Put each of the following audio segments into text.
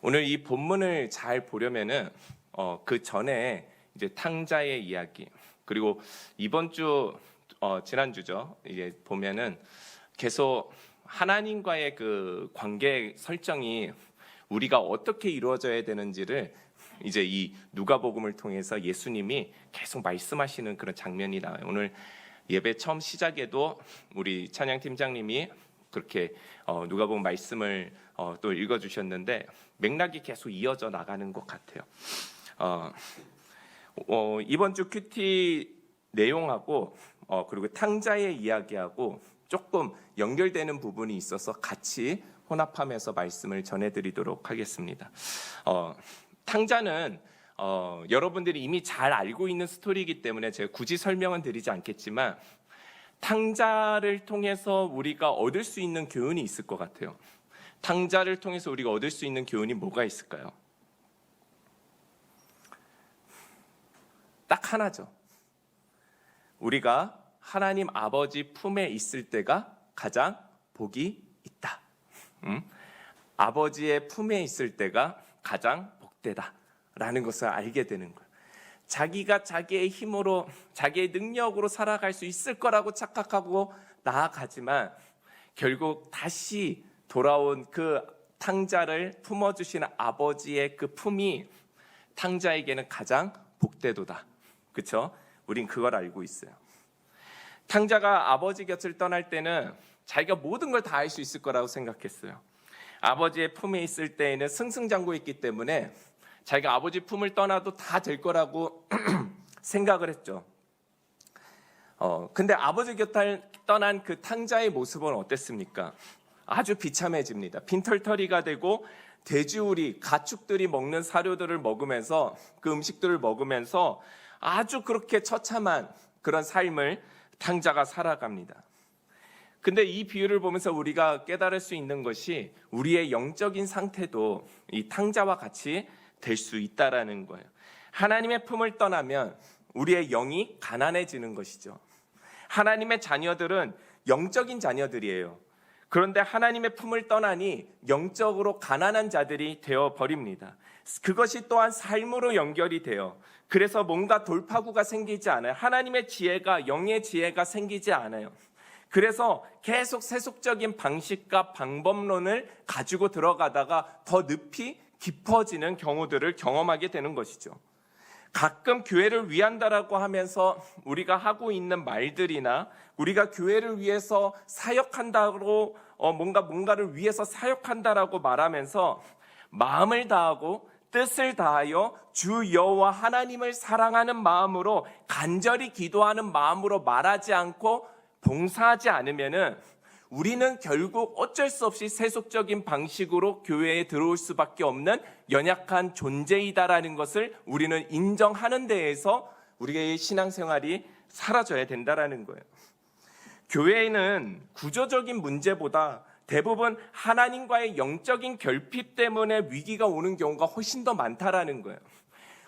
오늘 이 본문을 잘 보려면은 그 전에 이제 탕자의 이야기, 그리고 이번 주 지난주죠. 이제 보면은 계속 하나님과의 그 관계 설정이 우리가 어떻게 이루어져야 되는지를 이제 이 누가복음을 통해서 예수님이 계속 말씀하시는 그런 장면이 나와요. 오늘 예배 처음 시작에도 우리 찬양 팀장님이 그렇게 누가복음 말씀을 또 읽어주셨는데 맥락이 계속 이어져 나가는 것 같아요. 이번 주 큐티 내용하고 그리고 탕자의 이야기하고 조금 연결되는 부분이 있어서 같이 혼합하면서 말씀을 전해드리도록 하겠습니다. 탕자는 여러분들이 이미 잘 알고 있는 스토리이기 때문에 제가 굳이 설명은 드리지 않겠지만 탕자를 통해서 우리가 얻을 수 있는 교훈이 있을 것 같아요. 탕자를 통해서 우리가 얻을 수 있는 교훈이 뭐가 있을까요? 딱 하나죠. 우리가 하나님 아버지 품에 있을 때가 가장 복이 있다. 아버지의 품에 있을 때가 가장 복되다라는 것을 알게 되는 거예요. 자기가 자기의 힘으로 자기의 능력으로 살아갈 수 있을 거라고 착각하고 나아가지만 결국 다시 돌아온 그 탕자를 품어주시는 아버지의 그 품이 탕자에게는 가장 복되도다. 그렇죠? 우린 그걸 알고 있어요. 탕자가 아버지 곁을 떠날 때는 자기가 모든 걸 다 할 수 있을 거라고 생각했어요. 아버지의 품에 있을 때에는 승승장구했기 때문에 자기가 아버지 품을 떠나도 다 될 거라고 생각을 했죠. 근데 아버지 곁을 떠난 그 탕자의 모습은 어땠습니까? 아주 비참해집니다. 빈털터리가 되고 돼지우리, 가축들이 먹는 사료들을 먹으면서 그 음식들을 먹으면서 아주 그렇게 처참한 그런 삶을 탕자가 살아갑니다. 근데 이 비유를 보면서 우리가 깨달을 수 있는 것이 우리의 영적인 상태도 이 탕자와 같이 될 수 있다라는 거예요. 하나님의 품을 떠나면 우리의 영이 가난해지는 것이죠. 하나님의 자녀들은 영적인 자녀들이에요. 그런데 하나님의 품을 떠나니 영적으로 가난한 자들이 되어버립니다. 그것이 또한 삶으로 연결이 돼요. 그래서 뭔가 돌파구가 생기지 않아요. 하나님의 지혜가, 영의 지혜가 생기지 않아요. 그래서 계속 세속적인 방식과 방법론을 가지고 들어가다가 더 늪이 깊어지는 경우들을 경험하게 되는 것이죠. 가끔 교회를 위한다라고 하면서 우리가 하고 있는 말들이나 우리가 교회를 위해서 사역한다고 뭔가를 위해서 사역한다라고 말하면서 마음을 다하고 뜻을 다하여 주 여호와 하나님을 사랑하는 마음으로 간절히 기도하는 마음으로 말하지 않고 봉사하지 않으면은 우리는 결국 어쩔 수 없이 세속적인 방식으로 교회에 들어올 수밖에 없는 연약한 존재이다라는 것을 우리는 인정하는 데에서 우리의 신앙생활이 사라져야 된다라는 거예요. 교회에는 구조적인 문제보다 대부분 하나님과의 영적인 결핍 때문에 위기가 오는 경우가 훨씬 더 많다라는 거예요.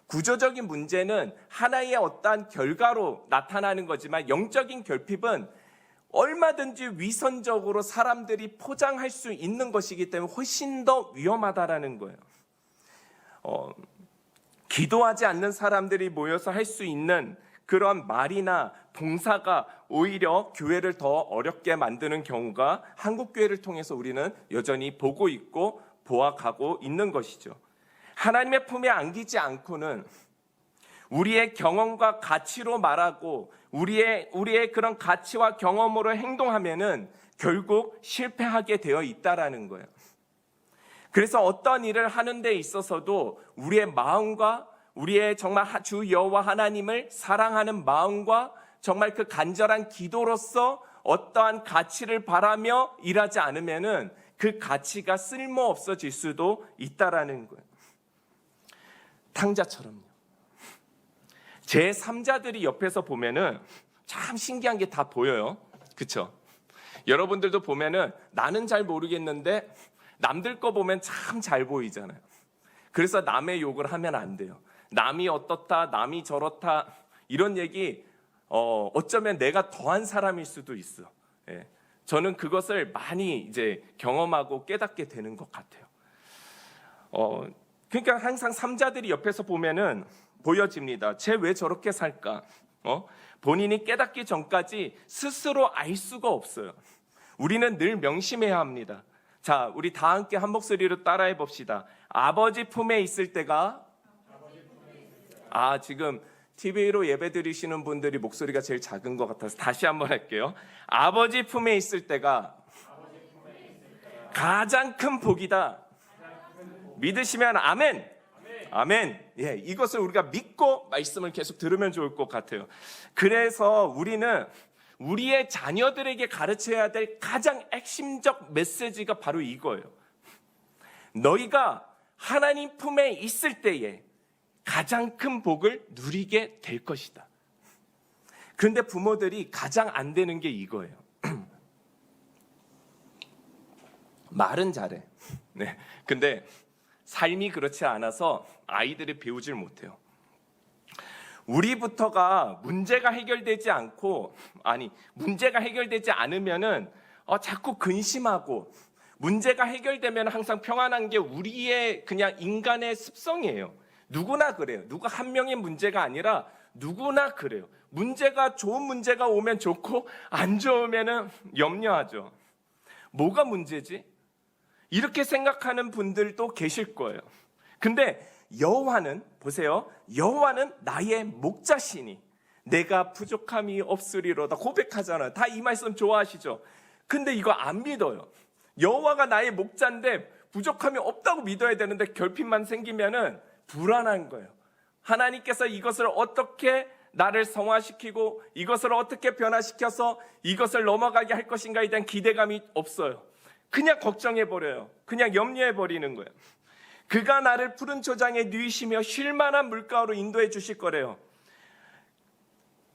구조적인 문제는 하나의 어떠한 결과로 나타나는 거지만 영적인 결핍은 얼마든지 위선적으로 사람들이 포장할 수 있는 것이기 때문에 훨씬 더 위험하다라는 거예요. 기도하지 않는 사람들이 모여서 할 수 있는 그런 말이나 봉사가 오히려 교회를 더 어렵게 만드는 경우가 한국 교회를 통해서 우리는 여전히 보고 있고 보아가고 있는 것이죠. 하나님의 품에 안기지 않고는 우리의 경험과 가치로 말하고 우리의 그런 가치와 경험으로 행동하면은 결국 실패하게 되어 있다라는 거예요. 그래서 어떤 일을 하는 데 있어서도 우리의 마음과 우리의 정말 주 여호와 하나님을 사랑하는 마음과 정말 그 간절한 기도로서 어떠한 가치를 바라며 일하지 않으면은 그 가치가 쓸모 없어질 수도 있다라는 거예요. 탕자처럼요. 제3자들이 옆에서 보면은 참 신기한 게 다 보여요. 그렇죠? 여러분들도 보면은 나는 잘 모르겠는데 남들 거 보면 참 잘 보이잖아요. 그래서 남의 욕을 하면 안 돼요. 남이 어떻다, 남이 저렇다 이런 얘기 어쩌면 내가 더한 사람일 수도 있어. 예. 저는 그것을 많이 이제 경험하고 깨닫게 되는 것 같아요. 그러니까 항상 삼자들이 옆에서 보면은 보여집니다. 쟤 왜 저렇게 살까? 본인이 깨닫기 전까지 스스로 알 수가 없어요. 우리는 늘 명심해야 합니다. 자, 우리 다 함께 한 목소리로 따라해 봅시다. 아버지 품에 있을 때가 지금 TV로 예배 드리시는 분들이 목소리가 제일 작은 것 같아서 다시 한번 할게요. 아버지 품에 있을 때가 가장 큰 복이다. 믿으시면 아멘. 아멘. 예, 이것을 우리가 믿고 말씀을 계속 들으면 좋을 것 같아요. 그래서 우리는 우리의 자녀들에게 가르쳐야 될 가장 핵심적 메시지가 바로 이거예요. 너희가 하나님 품에 있을 때에 가장 큰 복을 누리게 될 것이다. 그런데 부모들이 가장 안 되는 게 이거예요. 말은 잘해. 네. 근데 삶이 그렇지 않아서 아이들이 배우질 못해요. 우리부터가 문제가 해결되지 않으면은 자꾸 근심하고, 문제가 해결되면 항상 평안한 게 우리의 그냥 인간의 습성이에요. 누구나 그래요. 누가 한 명의 문제가 아니라 누구나 그래요. 좋은 문제가 오면 좋고 안 좋으면은 염려하죠. 뭐가 문제지? 이렇게 생각하는 분들도 계실 거예요. 근데 여호와는 보세요. 여호와는 나의 목자시니 내가 부족함이 없으리로다 고백하잖아요. 다 이 말씀 좋아하시죠? 근데 이거 안 믿어요. 여호와가 나의 목자인데 부족함이 없다고 믿어야 되는데 결핍만 생기면은 불안한 거예요. 하나님께서 이것을 어떻게 나를 성화시키고 이것을 어떻게 변화시켜서 이것을 넘어가게 할 것인가에 대한 기대감이 없어요. 그냥 걱정해버려요. 그냥 염려해버리는 거예요. 그가 나를 푸른 초장에 누이시며 쉴 만한 물가로 인도해 주실 거래요.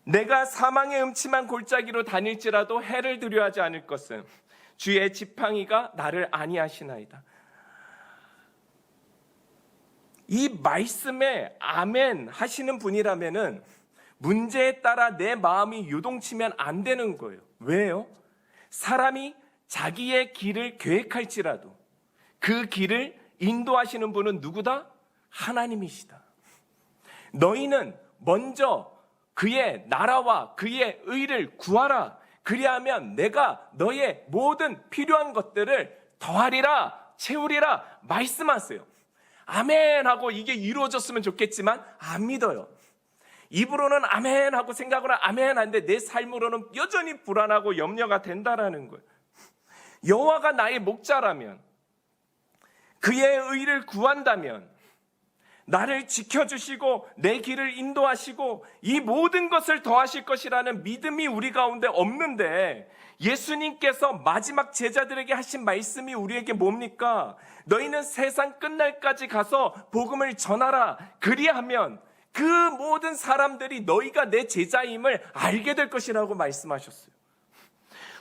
내가 사망의 음침한 골짜기로 다닐지라도 해를 두려워하지 않을 것은 주의 지팡이가 나를 안위하시나이다. 이 말씀에 아멘 하시는 분이라면은 문제에 따라 내 마음이 요동치면 안 되는 거예요. 왜요? 사람이 자기의 길을 계획할지라도 그 길을 인도하시는 분은 누구다? 하나님이시다. 너희는 먼저 그의 나라와 그의 의를 구하라. 그리하면 내가 너의 모든 필요한 것들을 더하리라, 채우리라 말씀하세요. 아멘 하고 이게 이루어졌으면 좋겠지만 안 믿어요. 입으로는 아멘 하고 생각으로는 아멘 하는데 내 삶으로는 여전히 불안하고 염려가 된다라는 거예요. 여호와가 나의 목자라면, 그의 의를 구한다면 나를 지켜주시고 내 길을 인도하시고 이 모든 것을 더하실 것이라는 믿음이 우리 가운데 없는데, 예수님께서 마지막 제자들에게 하신 말씀이 우리에게 뭡니까? 너희는 세상 끝날까지 가서 복음을 전하라. 그리하면 그 모든 사람들이 너희가 내 제자임을 알게 될 것이라고 말씀하셨어요.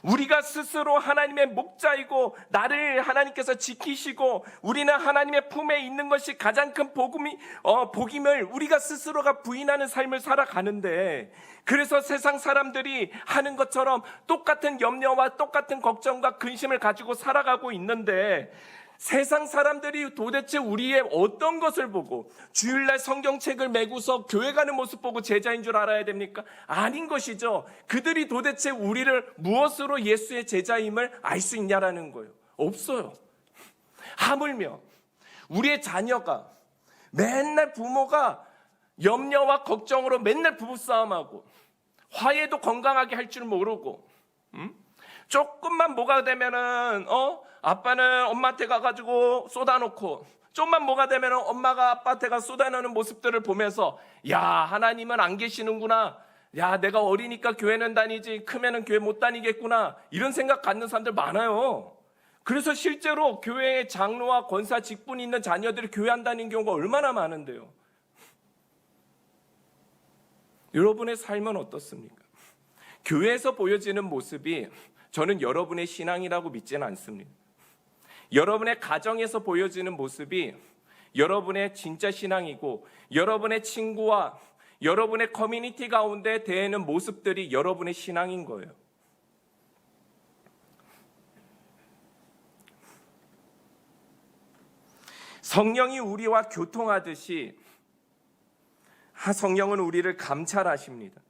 우리가 스스로 하나님의 목자이고 나를 하나님께서 지키시고 우리는 하나님의 품에 있는 것이 가장 큰 복임을 우리가 스스로가 부인하는 삶을 살아가는데, 그래서 세상 사람들이 하는 것처럼 똑같은 염려와 똑같은 걱정과 근심을 가지고 살아가고 있는데, 세상 사람들이 도대체 우리의 어떤 것을 보고 주일날 성경책을 메고서 교회 가는 모습 보고 제자인 줄 알아야 됩니까? 아닌 것이죠. 그들이 도대체 우리를 무엇으로 예수의 제자임을 알 수 있냐라는 거예요. 없어요. 하물며 우리의 자녀가 맨날 부모가 염려와 걱정으로 맨날 부부싸움하고 화해도 건강하게 할 줄 모르고, 조금만 뭐가 되면은 아빠는 엄마한테 가가지고 쏟아놓고, 좀만 뭐가 되면 엄마가 아빠한테 가 쏟아내는 모습들을 보면서 야, 하나님은 안 계시는구나, 야, 내가 어리니까 교회는 다니지 크면은 교회 못 다니겠구나, 이런 생각 갖는 사람들 많아요. 그래서 실제로 교회의 장로와 권사 직분이 있는 자녀들이 교회 안 다니는 경우가 얼마나 많은데요. 여러분의 삶은 어떻습니까? 교회에서 보여지는 모습이 저는 여러분의 신앙이라고 믿지는 않습니다. 여러분의 가정에서 보여지는 모습이 여러분의 진짜 신앙이고, 여러분의 친구와 여러분의 커뮤니티 가운데 대하는 모습들이 여러분의 신앙인 거예요. 성령이 우리와 교통하듯이 성령은 우리를 감찰하십니다.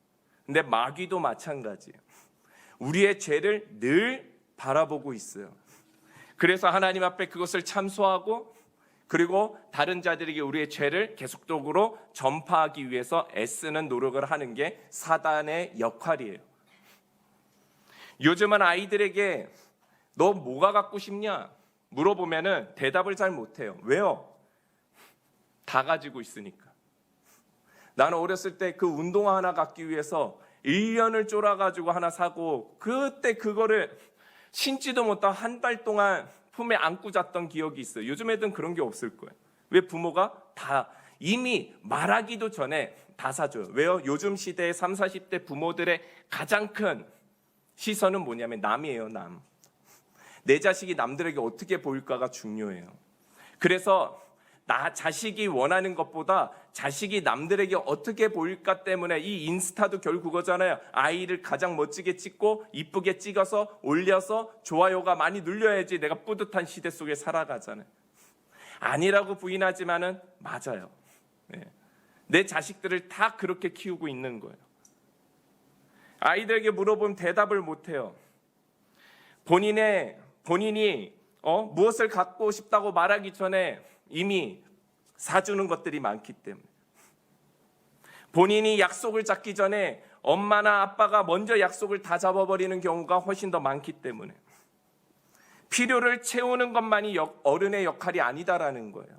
근데 마귀도 마찬가지예요. 우리의 죄를 늘 바라보고 있어요. 그래서 하나님 앞에 그것을 참소하고 그리고 다른 자들에게 우리의 죄를 계속적으로 전파하기 위해서 애쓰는 노력을 하는 게 사단의 역할이에요. 요즘은 아이들에게 너 뭐가 갖고 싶냐 물어보면은 대답을 잘 못해요. 왜요? 다 가지고 있으니까. 나는 어렸을 때 그 운동화 하나 갖기 위해서 1년을 쫄아가지고 하나 사고 그때 그거를 신지도 못하고 한 달 동안 품에 안고 잤던 기억이 있어요. 요즘 애들은 그런 게 없을 거예요. 왜? 부모가 다 이미 말하기도 전에 다 사줘요. 왜요? 요즘 시대의 30, 40대 부모들의 가장 큰 시선은 뭐냐면 남이에요. 남. 내 자식이 남들에게 어떻게 보일까가 중요해요. 그래서 나 자식이 원하는 것보다 자식이 남들에게 어떻게 보일까 때문에 이 인스타도 결국 그거잖아요. 아이를 가장 멋지게 찍고 이쁘게 찍어서 올려서 좋아요가 많이 눌려야지 내가 뿌듯한 시대 속에 살아가잖아요. 아니라고 부인하지만은 맞아요. 네. 내 자식들을 다 그렇게 키우고 있는 거예요. 아이들에게 물어보면 대답을 못해요. 본인이 무엇을 갖고 싶다고 말하기 전에 이미 사주는 것들이 많기 때문에, 본인이 약속을 잡기 전에 엄마나 아빠가 먼저 약속을 다 잡아버리는 경우가 훨씬 더 많기 때문에 필요를 채우는 것만이 어른의 역할이 아니다라는 거예요.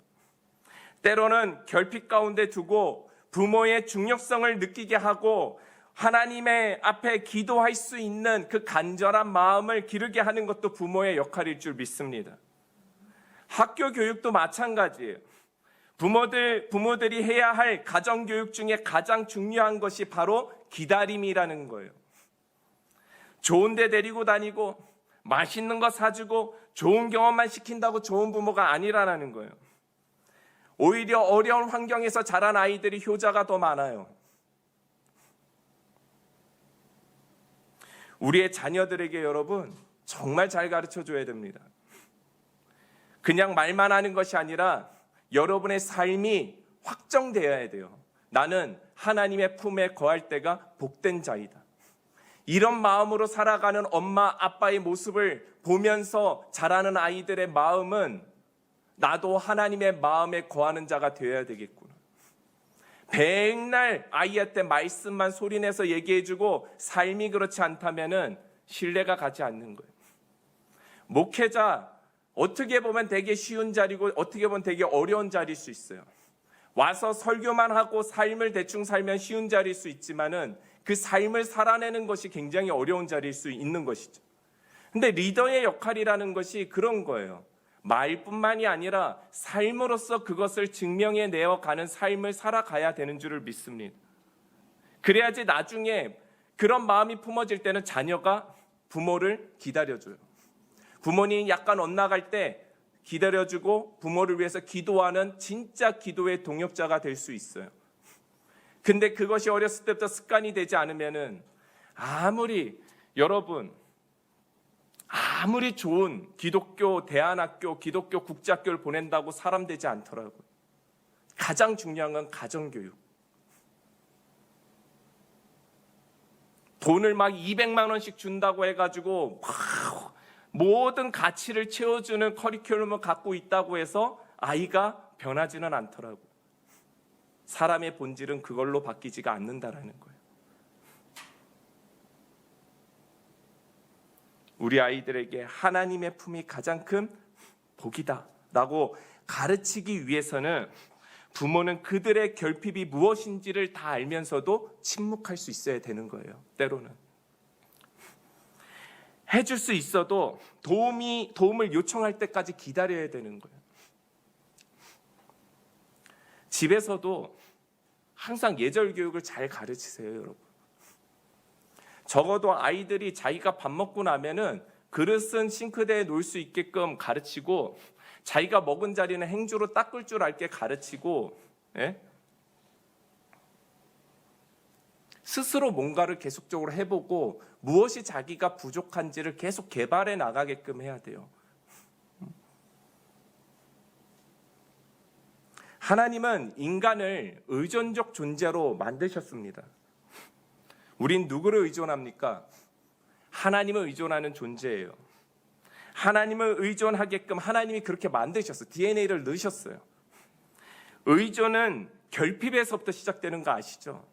때로는 결핍 가운데 두고 부모의 중요성을 느끼게 하고 하나님의 앞에 기도할 수 있는 그 간절한 마음을 기르게 하는 것도 부모의 역할일 줄 믿습니다. 학교 교육도 마찬가지예요. 부모들이 해야 할 가정교육 중에 가장 중요한 것이 바로 기다림이라는 거예요. 좋은 데 데리고 다니고 맛있는 거 사주고 좋은 경험만 시킨다고 좋은 부모가 아니라는 거예요. 오히려 어려운 환경에서 자란 아이들이 효자가 더 많아요. 우리의 자녀들에게 여러분 정말 잘 가르쳐 줘야 됩니다. 그냥 말만 하는 것이 아니라 여러분의 삶이 확정되어야 돼요. 나는 하나님의 품에 거할 때가 복된 자이다. 이런 마음으로 살아가는 엄마 아빠의 모습을 보면서 자라는 아이들의 마음은 나도 하나님의 마음에 거하는 자가 되어야 되겠구나. 백날 아이한테 말씀만 소리내서 얘기해주고 삶이 그렇지 않다면은 신뢰가 가지 않는 거예요. 목회자 어떻게 보면 되게 쉬운 자리고 어떻게 보면 되게 어려운 자리일 수 있어요. 와서 설교만 하고 삶을 대충 살면 쉬운 자리일 수 있지만은 그 삶을 살아내는 것이 굉장히 어려운 자리일 수 있는 것이죠. 근데 리더의 역할이라는 것이 그런 거예요. 말뿐만이 아니라 삶으로서 그것을 증명해 내어가는 삶을 살아가야 되는 줄을 믿습니다. 그래야지 나중에 그런 마음이 품어질 때는 자녀가 부모를 기다려줘요. 부모님이 약간 엇나갈 때 기다려주고 부모를 위해서 기도하는 진짜 기도의 동역자가 될 수 있어요. 근데 그것이 어렸을 때부터 습관이 되지 않으면은 아무리 좋은 기독교 대안학교, 기독교 국제학교를 보낸다고 사람 되지 않더라고요. 가장 중요한 건 가정교육. 돈을 막 200만 원씩 준다고 해가지고 모든 가치를 채워주는 커리큘럼을 갖고 있다고 해서 아이가 변하지는 않더라고요. 사람의 본질은 그걸로 바뀌지가 않는다라는 거예요. 우리 아이들에게 하나님의 품이 가장 큰 복이다라고 가르치기 위해서는 부모는 그들의 결핍이 무엇인지를 다 알면서도 침묵할 수 있어야 되는 거예요. 때로는 해줄 수 있어도 도움을 요청할 때까지 기다려야 되는 거예요. 집에서도 항상 예절 교육을 잘 가르치세요, 여러분. 적어도 아이들이 자기가 밥 먹고 나면은 그릇은 싱크대에 놓을 수 있게끔 가르치고, 자기가 먹은 자리는 행주로 닦을 줄 알게 가르치고, 스스로 뭔가를 계속적으로 해보고 무엇이 자기가 부족한지를 계속 개발해 나가게끔 해야 돼요. 하나님은 인간을 의존적 존재로 만드셨습니다. 우린 누구를 의존합니까? 하나님을 의존하는 존재예요. 하나님을 의존하게끔 하나님이 그렇게 만드셨어요. DNA를 넣으셨어요. 의존은 결핍에서부터 시작되는 거 아시죠?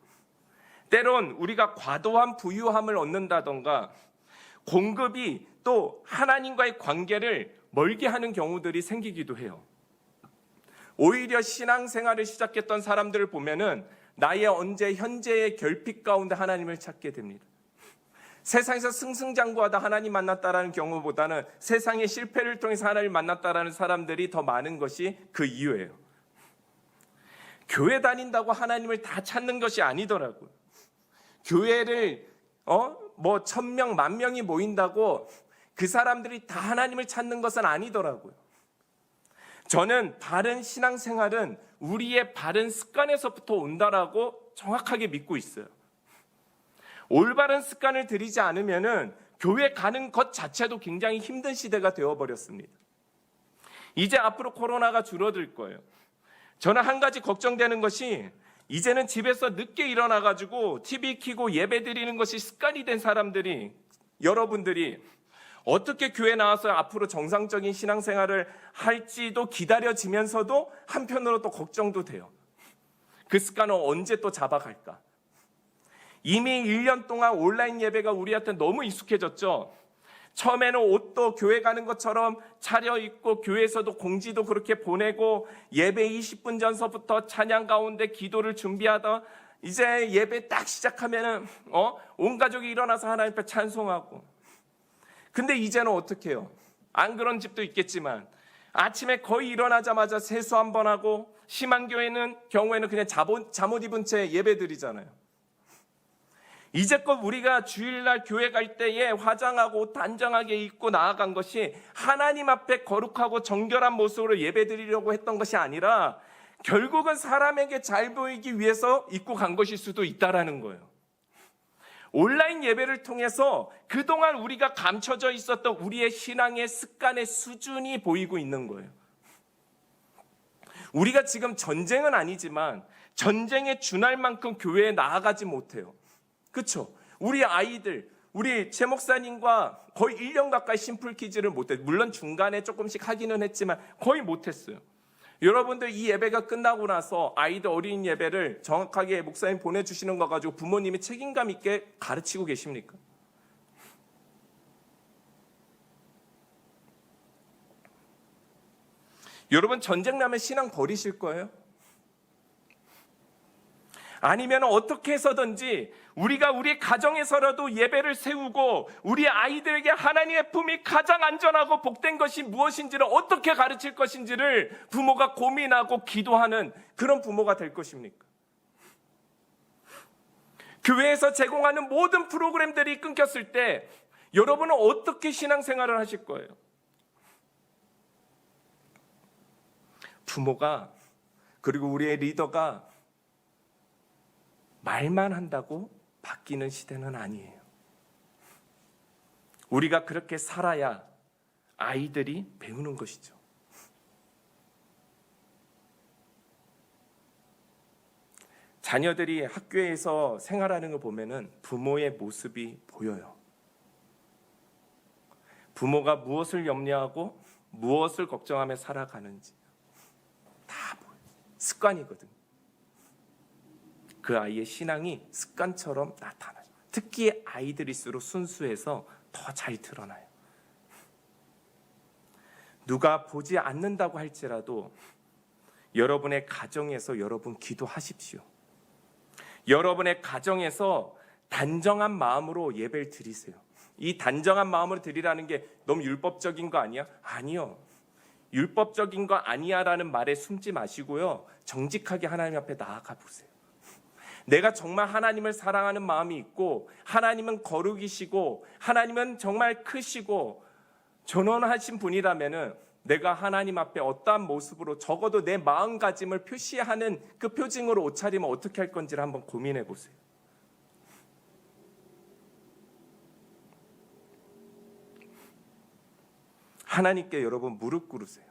때론 우리가 과도한 부유함을 얻는다던가 공급이 또 하나님과의 관계를 멀게 하는 경우들이 생기기도 해요. 오히려 신앙생활을 시작했던 사람들을 보면은 나의 현재의 결핍 가운데 하나님을 찾게 됩니다. 세상에서 승승장구하다 하나님 만났다라는 경우보다는 세상의 실패를 통해서 하나님 만났다라는 사람들이 더 많은 것이 그 이유예요. 교회 다닌다고 하나님을 다 찾는 것이 아니더라고요. 교회를 1000명, 10,000명이 모인다고 그 사람들이 다 하나님을 찾는 것은 아니더라고요. 저는 바른 신앙생활은 우리의 바른 습관에서부터 온다라고 정확하게 믿고 있어요. 올바른 습관을 들이지 않으면은 교회 가는 것 자체도 굉장히 힘든 시대가 되어버렸습니다. 이제 앞으로 코로나가 줄어들 거예요. 저는 한 가지 걱정되는 것이 이제는 집에서 늦게 일어나가지고 TV 켜고 예배 드리는 것이 습관이 된 사람들이, 여러분들이 어떻게 교회 나와서 앞으로 정상적인 신앙생활을 할지도 기다려지면서도 한편으로 또 걱정도 돼요. 그 습관을 언제 또 잡아갈까? 이미 1년 동안 온라인 예배가 우리한테 너무 익숙해졌죠. 처음에는 옷도 교회 가는 것처럼 차려입고 교회에서도 공지도 그렇게 보내고 예배 20분 전서부터 찬양 가운데 기도를 준비하다 이제 예배 딱 시작하면은 온 가족이 일어나서 하나님 앞에 찬송하고. 근데 이제는 어떻게 해요? 안 그런 집도 있겠지만 아침에 거의 일어나자마자 세수 한번 하고, 심한 경우에는 그냥 잠옷 입은 채 예배 드리잖아요. 이제껏 우리가 주일날 교회 갈 때에 화장하고 옷 단정하게 입고 나아간 것이 하나님 앞에 거룩하고 정결한 모습으로 예배드리려고 했던 것이 아니라 결국은 사람에게 잘 보이기 위해서 입고 간 것일 수도 있다라는 거예요. 온라인 예배를 통해서 그동안 우리가 감춰져 있었던 우리의 신앙의 습관의 수준이 보이고 있는 거예요. 우리가 지금 전쟁은 아니지만 전쟁에 준할 만큼 교회에 나아가지 못해요. 그렇죠? 우리 아이들, 우리 최 목사님과 거의 1년 가까이 심플키즈를 못했어요. 물론 중간에 조금씩 하기는 했지만 거의 못했어요. 여러분들 이 예배가 끝나고 나서 아이들 어린 예배를 정확하게 목사님 보내주시는 거 가지고 부모님이 책임감 있게 가르치고 계십니까? 여러분 전쟁 나면 신앙 버리실 거예요? 아니면 어떻게 해서든지 우리가 우리 가정에서라도 예배를 세우고 우리 아이들에게 하나님의 품이 가장 안전하고 복된 것이 무엇인지를 어떻게 가르칠 것인지를 부모가 고민하고 기도하는 그런 부모가 될 것입니까? 교회에서 제공하는 모든 프로그램들이 끊겼을 때 여러분은 어떻게 신앙생활을 하실 거예요? 부모가, 그리고 우리의 리더가 말만 한다고 바뀌는 시대는 아니에요. 우리가 그렇게 살아야 아이들이 배우는 것이죠. 자녀들이 학교에서 생활하는 걸 보면은 부모의 모습이 보여요. 부모가 무엇을 염려하고 무엇을 걱정하며 살아가는지 다 보여요. 습관이거든요. 그 아이의 신앙이 습관처럼 나타나요. 특히 아이들일수록 순수해서 더 잘 드러나요. 누가 보지 않는다고 할지라도 여러분의 가정에서 여러분 기도하십시오. 여러분의 가정에서 단정한 마음으로 예배를 드리세요. 이 단정한 마음으로 드리라는 게 너무 율법적인 거 아니야? 아니요. 율법적인 거 아니야라는 말에 숨지 마시고요. 정직하게 하나님 앞에 나아가 보세요. 내가 정말 하나님을 사랑하는 마음이 있고 하나님은 거룩이시고 하나님은 정말 크시고 전원하신 분이라면은 내가 하나님 앞에 어떠한 모습으로 적어도 내 마음가짐을 표시하는 그 표징으로 옷차리면 어떻게 할 건지를 한번 고민해 보세요. 하나님께 여러분 무릎 꿇으세요.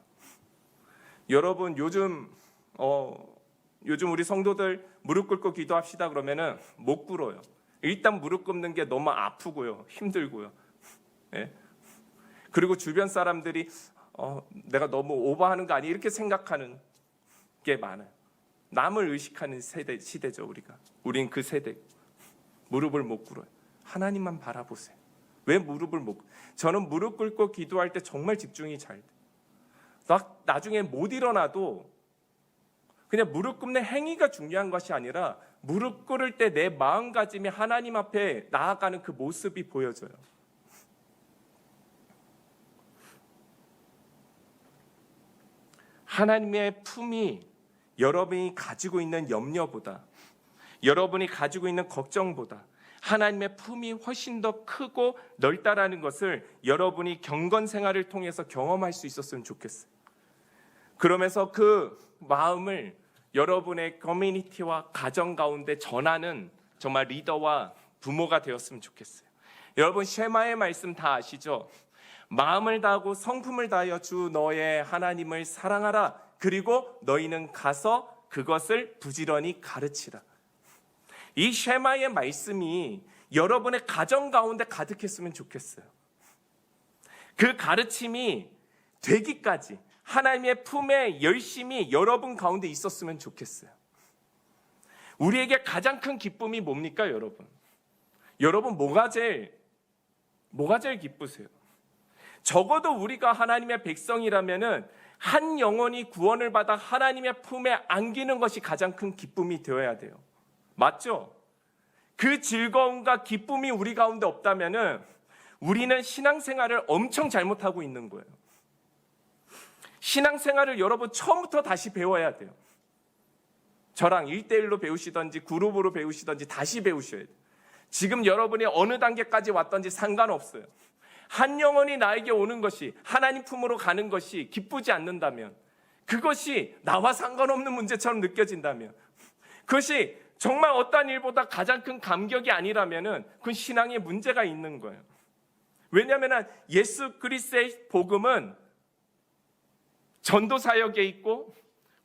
여러분 요즘 요즘 우리 성도들 무릎 꿇고 기도합시다 그러면은 못 꿇어요. 일단 무릎 꿇는 게 너무 아프고요, 힘들고요. 예? 그리고 주변 사람들이 내가 너무 오버하는 거 아니 이렇게 생각하는 게 많아요. 남을 의식하는 시대죠 우리가. 우린 그 세대. 무릎을 못 꿇어요. 하나님만 바라보세요. 왜 무릎을 못? 저는 무릎 꿇고 기도할 때 정말 집중이 잘 돼. 나중에 못 일어나도 그냥 무릎 꿇는 행위가 중요한 것이 아니라 무릎 꿇을 때 내 마음가짐이 하나님 앞에 나아가는 그 모습이 보여져요. 하나님의 품이 여러분이 가지고 있는 염려보다, 여러분이 가지고 있는 걱정보다 하나님의 품이 훨씬 더 크고 넓다라는 것을 여러분이 경건 생활을 통해서 경험할 수 있었으면 좋겠어요. 그러면서 그 마음을 여러분의 커뮤니티와 가정 가운데 전하는 정말 리더와 부모가 되었으면 좋겠어요. 여러분 쉐마의 말씀 다 아시죠? 마음을 다하고 성품을 다하여 주 너의 하나님을 사랑하라. 그리고 너희는 가서 그것을 부지런히 가르치라. 이 쉐마의 말씀이 여러분의 가정 가운데 가득했으면 좋겠어요. 그 가르침이 되기까지 하나님의 품에 열심히 여러분 가운데 있었으면 좋겠어요. 우리에게 가장 큰 기쁨이 뭡니까, 여러분? 여러분 뭐가 제일 기쁘세요? 적어도 우리가 하나님의 백성이라면은 한 영혼이 구원을 받아 하나님의 품에 안기는 것이 가장 큰 기쁨이 되어야 돼요. 맞죠? 그 즐거움과 기쁨이 우리 가운데 없다면은 우리는 신앙생활을 엄청 잘못하고 있는 거예요. 신앙생활을 여러분 처음부터 다시 배워야 돼요. 저랑 1대1로 배우시든지 그룹으로 배우시든지 다시 배우셔야 돼요. 지금 여러분이 어느 단계까지 왔든지 상관없어요. 한 영혼이 나에게 오는 것이, 하나님 품으로 가는 것이 기쁘지 않는다면, 그것이 나와 상관없는 문제처럼 느껴진다면, 그것이 정말 어떠한 일보다 가장 큰 감격이 아니라면 그건 신앙에 문제가 있는 거예요. 왜냐하면 예수 그리스도의 복음은 전도 사역에 있고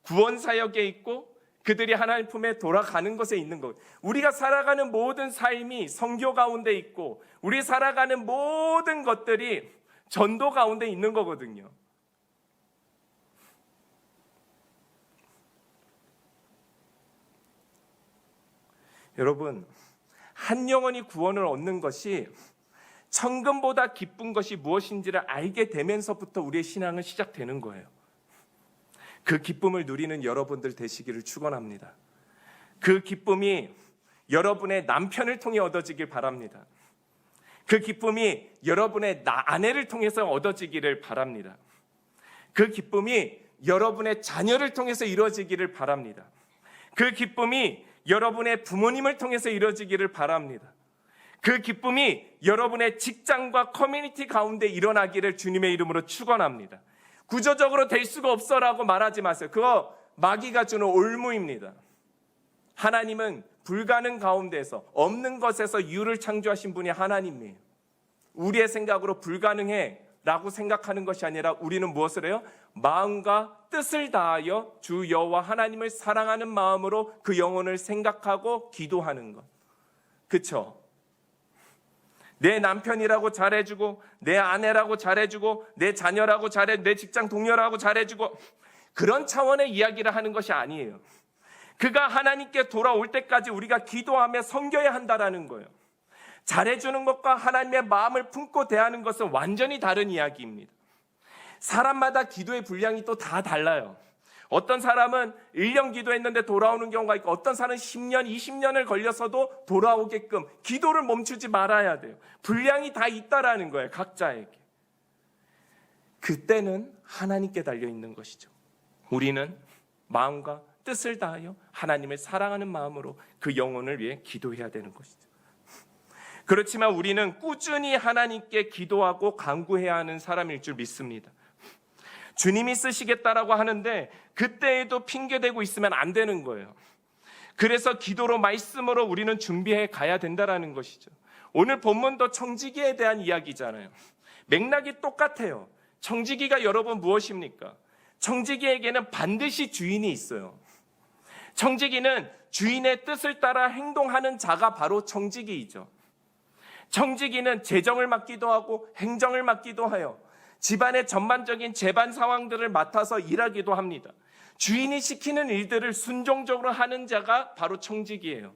구원 사역에 있고 그들이 하나님 품에 돌아가는 것에 있는 것. 우리가 살아가는 모든 삶이 선교 가운데 있고 우리 살아가는 모든 것들이 전도 가운데 있는 거거든요. 여러분, 한 영혼이 구원을 얻는 것이 천금보다 기쁜 것이 무엇인지를 알게 되면서부터 우리의 신앙은 시작되는 거예요. 그 기쁨을 누리는 여러분들 되시기를 축원합니다. 그 기쁨이 여러분의 남편을 통해 얻어지길 바랍니다. 그 기쁨이 여러분의 아내를 통해서 얻어지기를 바랍니다. 그 기쁨이 여러분의 자녀를 통해서 이루어지기를 바랍니다. 그 기쁨이 여러분의 부모님을 통해서 이루어지기를 바랍니다. 그 기쁨이 여러분의 직장과 커뮤니티 가운데 일어나기를 주님의 이름으로 축원합니다. 구조적으로 될 수가 없어라고 말하지 마세요. 그거 마귀가 주는 올무입니다. 하나님은 불가능 가운데서 없는 것에서 유를 창조하신 분이 하나님이에요. 우리의 생각으로 불가능해 라고 생각하는 것이 아니라 우리는 무엇을 해요? 마음과 뜻을 다하여 주 여호와 하나님을 사랑하는 마음으로 그 영혼을 생각하고 기도하는 것. 그쵸? 내 남편이라고 잘해주고 내 아내라고 잘해주고 내 자녀라고 내 직장 동료라고 잘해주고 그런 차원의 이야기를 하는 것이 아니에요. 그가 하나님께 돌아올 때까지 우리가 기도하며 섬겨야 한다라는 거예요. 잘해주는 것과 하나님의 마음을 품고 대하는 것은 완전히 다른 이야기입니다. 사람마다 기도의 분량이 또 다 달라요. 어떤 사람은 1년 기도했는데 돌아오는 경우가 있고 어떤 사람은 10년, 20년을 걸려서도 돌아오게끔 기도를 멈추지 말아야 돼요. 분량이 다 있다라는 거예요, 각자에게. 그때는 하나님께 달려있는 것이죠. 우리는 마음과 뜻을 다하여 하나님을 사랑하는 마음으로 그 영혼을 위해 기도해야 되는 것이죠. 그렇지만 우리는 꾸준히 하나님께 기도하고 간구해야 하는 사람일 줄 믿습니다. 주님이 쓰시겠다라고 하는데 그때에도 핑계대고 있으면 안 되는 거예요. 그래서 기도로 말씀으로 우리는 준비해 가야 된다라는 것이죠. 오늘 본문도 청지기에 대한 이야기잖아요. 맥락이 똑같아요. 청지기가 여러분 무엇입니까? 청지기에게는 반드시 주인이 있어요. 청지기는 주인의 뜻을 따라 행동하는 자가 바로 청지기이죠. 청지기는 재정을 맡기도 하고 행정을 맡기도 하여 집안의 전반적인 재반 상황들을 맡아서 일하기도 합니다. 주인이 시키는 일들을 순종적으로 하는 자가 바로 청지기예요.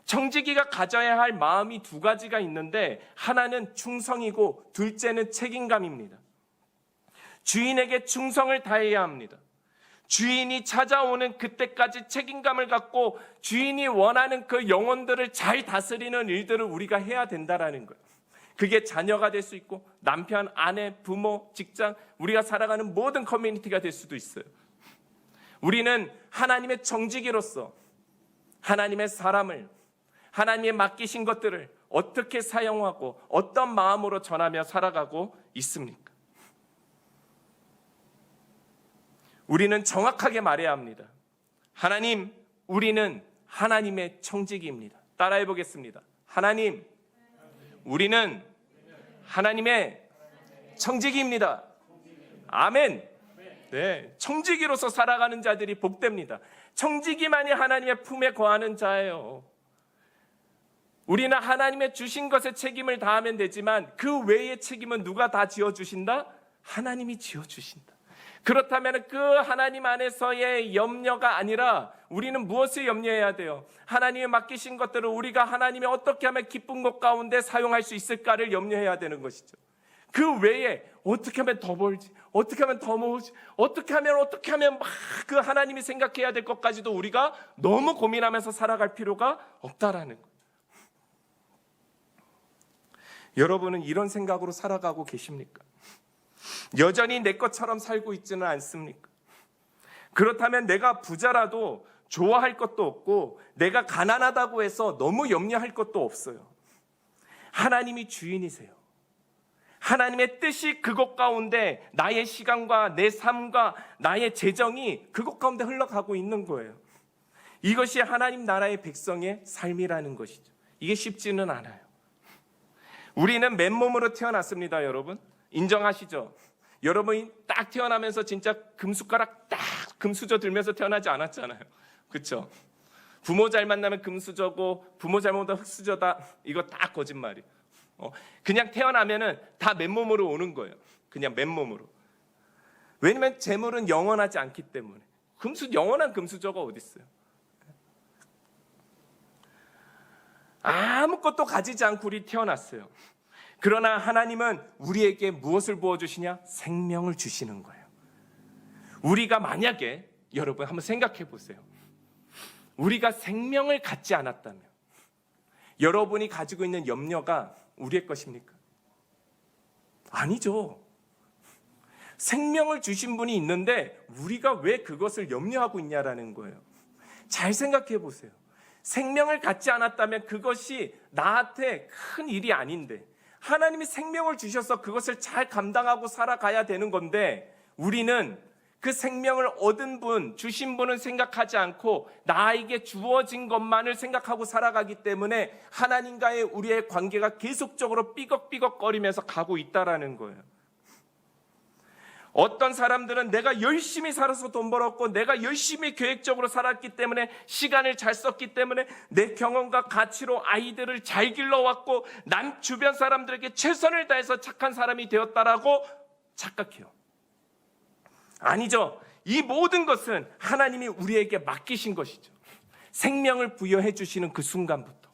청지기가 가져야 할 마음이 두 가지가 있는데 하나는 충성이고 둘째는 책임감입니다. 주인에게 충성을 다해야 합니다. 주인이 찾아오는 그때까지 책임감을 갖고 주인이 원하는 그 영혼들을 잘 다스리는 일들을 우리가 해야 된다라는 거예요. 그게 자녀가 될 수 있고 남편, 아내, 부모, 직장, 우리가 살아가는 모든 커뮤니티가 될 수도 있어요. 우리는 하나님의 청지기로서 하나님의 사람을, 하나님의 맡기신 것들을 어떻게 사용하고 어떤 마음으로 전하며 살아가고 있습니까? 우리는 정확하게 말해야 합니다. 하나님, 우리는 하나님의 청지기입니다. 따라해 보겠습니다. 하나님, 우리는 하나님의 청지기입니다. 아멘. 네, 청지기로서 살아가는 자들이 복됩니다. 청지기만이 하나님의 품에 거하는 자예요. 우리는 하나님의 주신 것에 책임을 다하면 되지만 그 외의 책임은 누가 다 지어주신다? 하나님이 지어주신다. 그렇다면 그 하나님 안에서의 염려가 아니라 우리는 무엇을 염려해야 돼요? 하나님이 맡기신 것들을 우리가 하나님이 어떻게 하면 기쁜 것 가운데 사용할 수 있을까를 염려해야 되는 것이죠. 그 외에 어떻게 하면 더 벌지? 어떻게 하면 더 모으지? 어떻게 하면 막 그 하나님이 생각해야 될 것까지도 우리가 너무 고민하면서 살아갈 필요가 없다라는 거예요. 여러분은 이런 생각으로 살아가고 계십니까? 여전히 내 것처럼 살고 있지는 않습니까? 그렇다면 내가 부자라도 좋아할 것도 없고 내가 가난하다고 해서 너무 염려할 것도 없어요. 하나님이 주인이세요. 하나님의 뜻이 그것 가운데 나의 시간과 내 삶과 나의 재정이 그것 가운데 흘러가고 있는 거예요. 이것이 하나님 나라의 백성의 삶이라는 것이죠. 이게 쉽지는 않아요. 우리는 맨몸으로 태어났습니다, 여러분. 인정하시죠? 여러분이 딱 태어나면서 진짜 금숟가락 딱 금수저 들면서 태어나지 않았잖아요. 그렇죠? 부모 잘 만나면 금수저고 부모 잘못하면 흙수저다. 이거 딱 거짓말이에요. 그냥 태어나면은 다 맨몸으로 오는 거예요. 그냥 맨몸으로. 왜냐면 재물은 영원하지 않기 때문에. 영원한 금수저가 어디 있어요? 아무것도 가지지 않고 우리 태어났어요. 그러나 하나님은 우리에게 무엇을 부어주시냐? 생명을 주시는 거예요. 우리가 만약에 여러분 한번 생각해 보세요. 우리가 생명을 갖지 않았다면 여러분이 가지고 있는 염려가 우리의 것입니까? 아니죠. 생명을 주신 분이 있는데 우리가 왜 그것을 염려하고 있냐라는 거예요. 잘 생각해 보세요. 생명을 갖지 않았다면 그것이 나한테 큰 일이 아닌데 하나님이 생명을 주셔서 그것을 잘 감당하고 살아가야 되는 건데 우리는 그 생명을 얻은 분, 주신 분은 생각하지 않고 나에게 주어진 것만을 생각하고 살아가기 때문에 하나님과의 우리의 관계가 계속적으로 삐걱삐걱거리면서 가고 있다라는 거예요. 어떤 사람들은 내가 열심히 살아서 돈 벌었고 내가 열심히 계획적으로 살았기 때문에 시간을 잘 썼기 때문에 내 경험과 가치로 아이들을 잘 길러왔고 남 주변 사람들에게 최선을 다해서 착한 사람이 되었다라고 착각해요. 아니죠. 이 모든 것은 하나님이 우리에게 맡기신 것이죠. 생명을 부여해 주시는 그 순간부터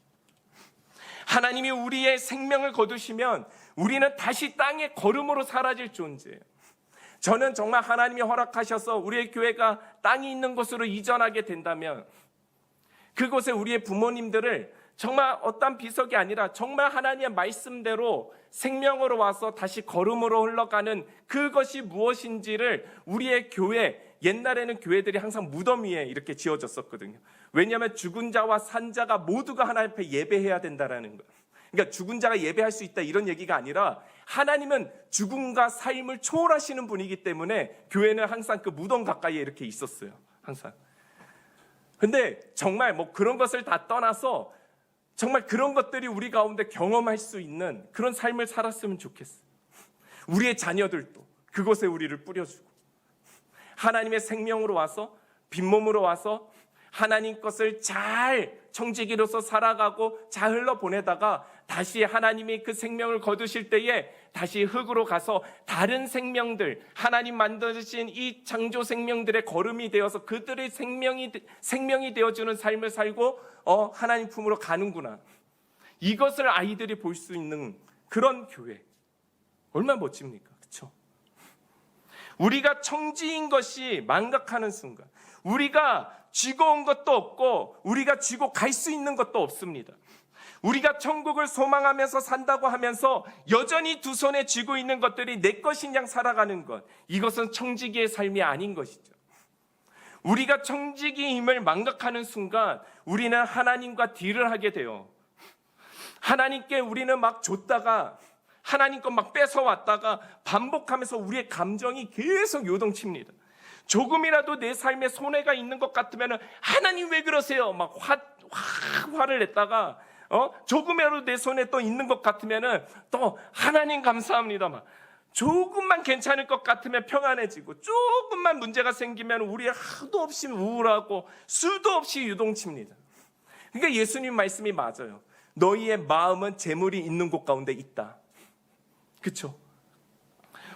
하나님이 우리의 생명을 거두시면 우리는 다시 땅의 거름으로 사라질 존재예요. 저는 정말 하나님이 허락하셔서 우리의 교회가 땅이 있는 곳으로 이전하게 된다면 그곳에 우리의 부모님들을 정말 어떤 비석이 아니라 정말 하나님의 말씀대로 생명으로 와서 다시 걸음으로 흘러가는 그것이 무엇인지를 우리의 교회, 옛날에는 교회들이 항상 무덤 위에 이렇게 지어졌었거든요. 왜냐하면 죽은 자와 산 자가 모두가 하나님 앞에 예배해야 된다라는 거예요. 그러니까 죽은 자가 예배할 수 있다 이런 얘기가 아니라 하나님은 죽음과 삶을 초월하시는 분이기 때문에 교회는 항상 그 무덤 가까이에 이렇게 있었어요. 항상. 근데 정말 뭐 그런 것을 다 떠나서 정말 그런 것들이 우리 가운데 경험할 수 있는 그런 삶을 살았으면 좋겠어요. 우리의 자녀들도 그곳에 우리를 뿌려주고 하나님의 생명으로 와서 빈몸으로 와서 하나님 것을 잘 청지기로서 살아가고 잘 흘러보내다가 다시 하나님이 그 생명을 거두실 때에 다시 흙으로 가서 다른 생명들, 하나님 만드신 이 창조 생명들의 거름이 되어서 그들의 생명이 되어주는 삶을 살고 하나님 품으로 가는구나. 이것을 아이들이 볼 수 있는 그런 교회, 얼마나 멋집니까? 그렇죠? 우리가 청지인 것이 망각하는 순간, 우리가 쥐고 온 것도 없고 우리가 쥐고 갈 수 있는 것도 없습니다. 우리가 천국을 소망하면서 산다고 하면서 여전히 두 손에 쥐고 있는 것들이 내 것인 양 살아가는 것, 이것은 청지기의 삶이 아닌 것이죠. 우리가 청지기임을 망각하는 순간 우리는 하나님과 딜을 하게 돼요. 하나님께 우리는 막 줬다가 하나님 것 막 뺏어왔다가 반복하면서 우리의 감정이 계속 요동칩니다. 조금이라도 내 삶에 손해가 있는 것 같으면 하나님 왜 그러세요? 막 화를 냈다가 조금이라도 내 손에 또 있는 것 같으면 또 하나님 감사합니다. 막 조금만 괜찮을 것 같으면 평안해지고 조금만 문제가 생기면 우리 하도 없이 우울하고 수도 없이 유동칩니다. 그러니까 예수님 말씀이 맞아요. 너희의 마음은 재물이 있는 곳 가운데 있다. 그렇죠?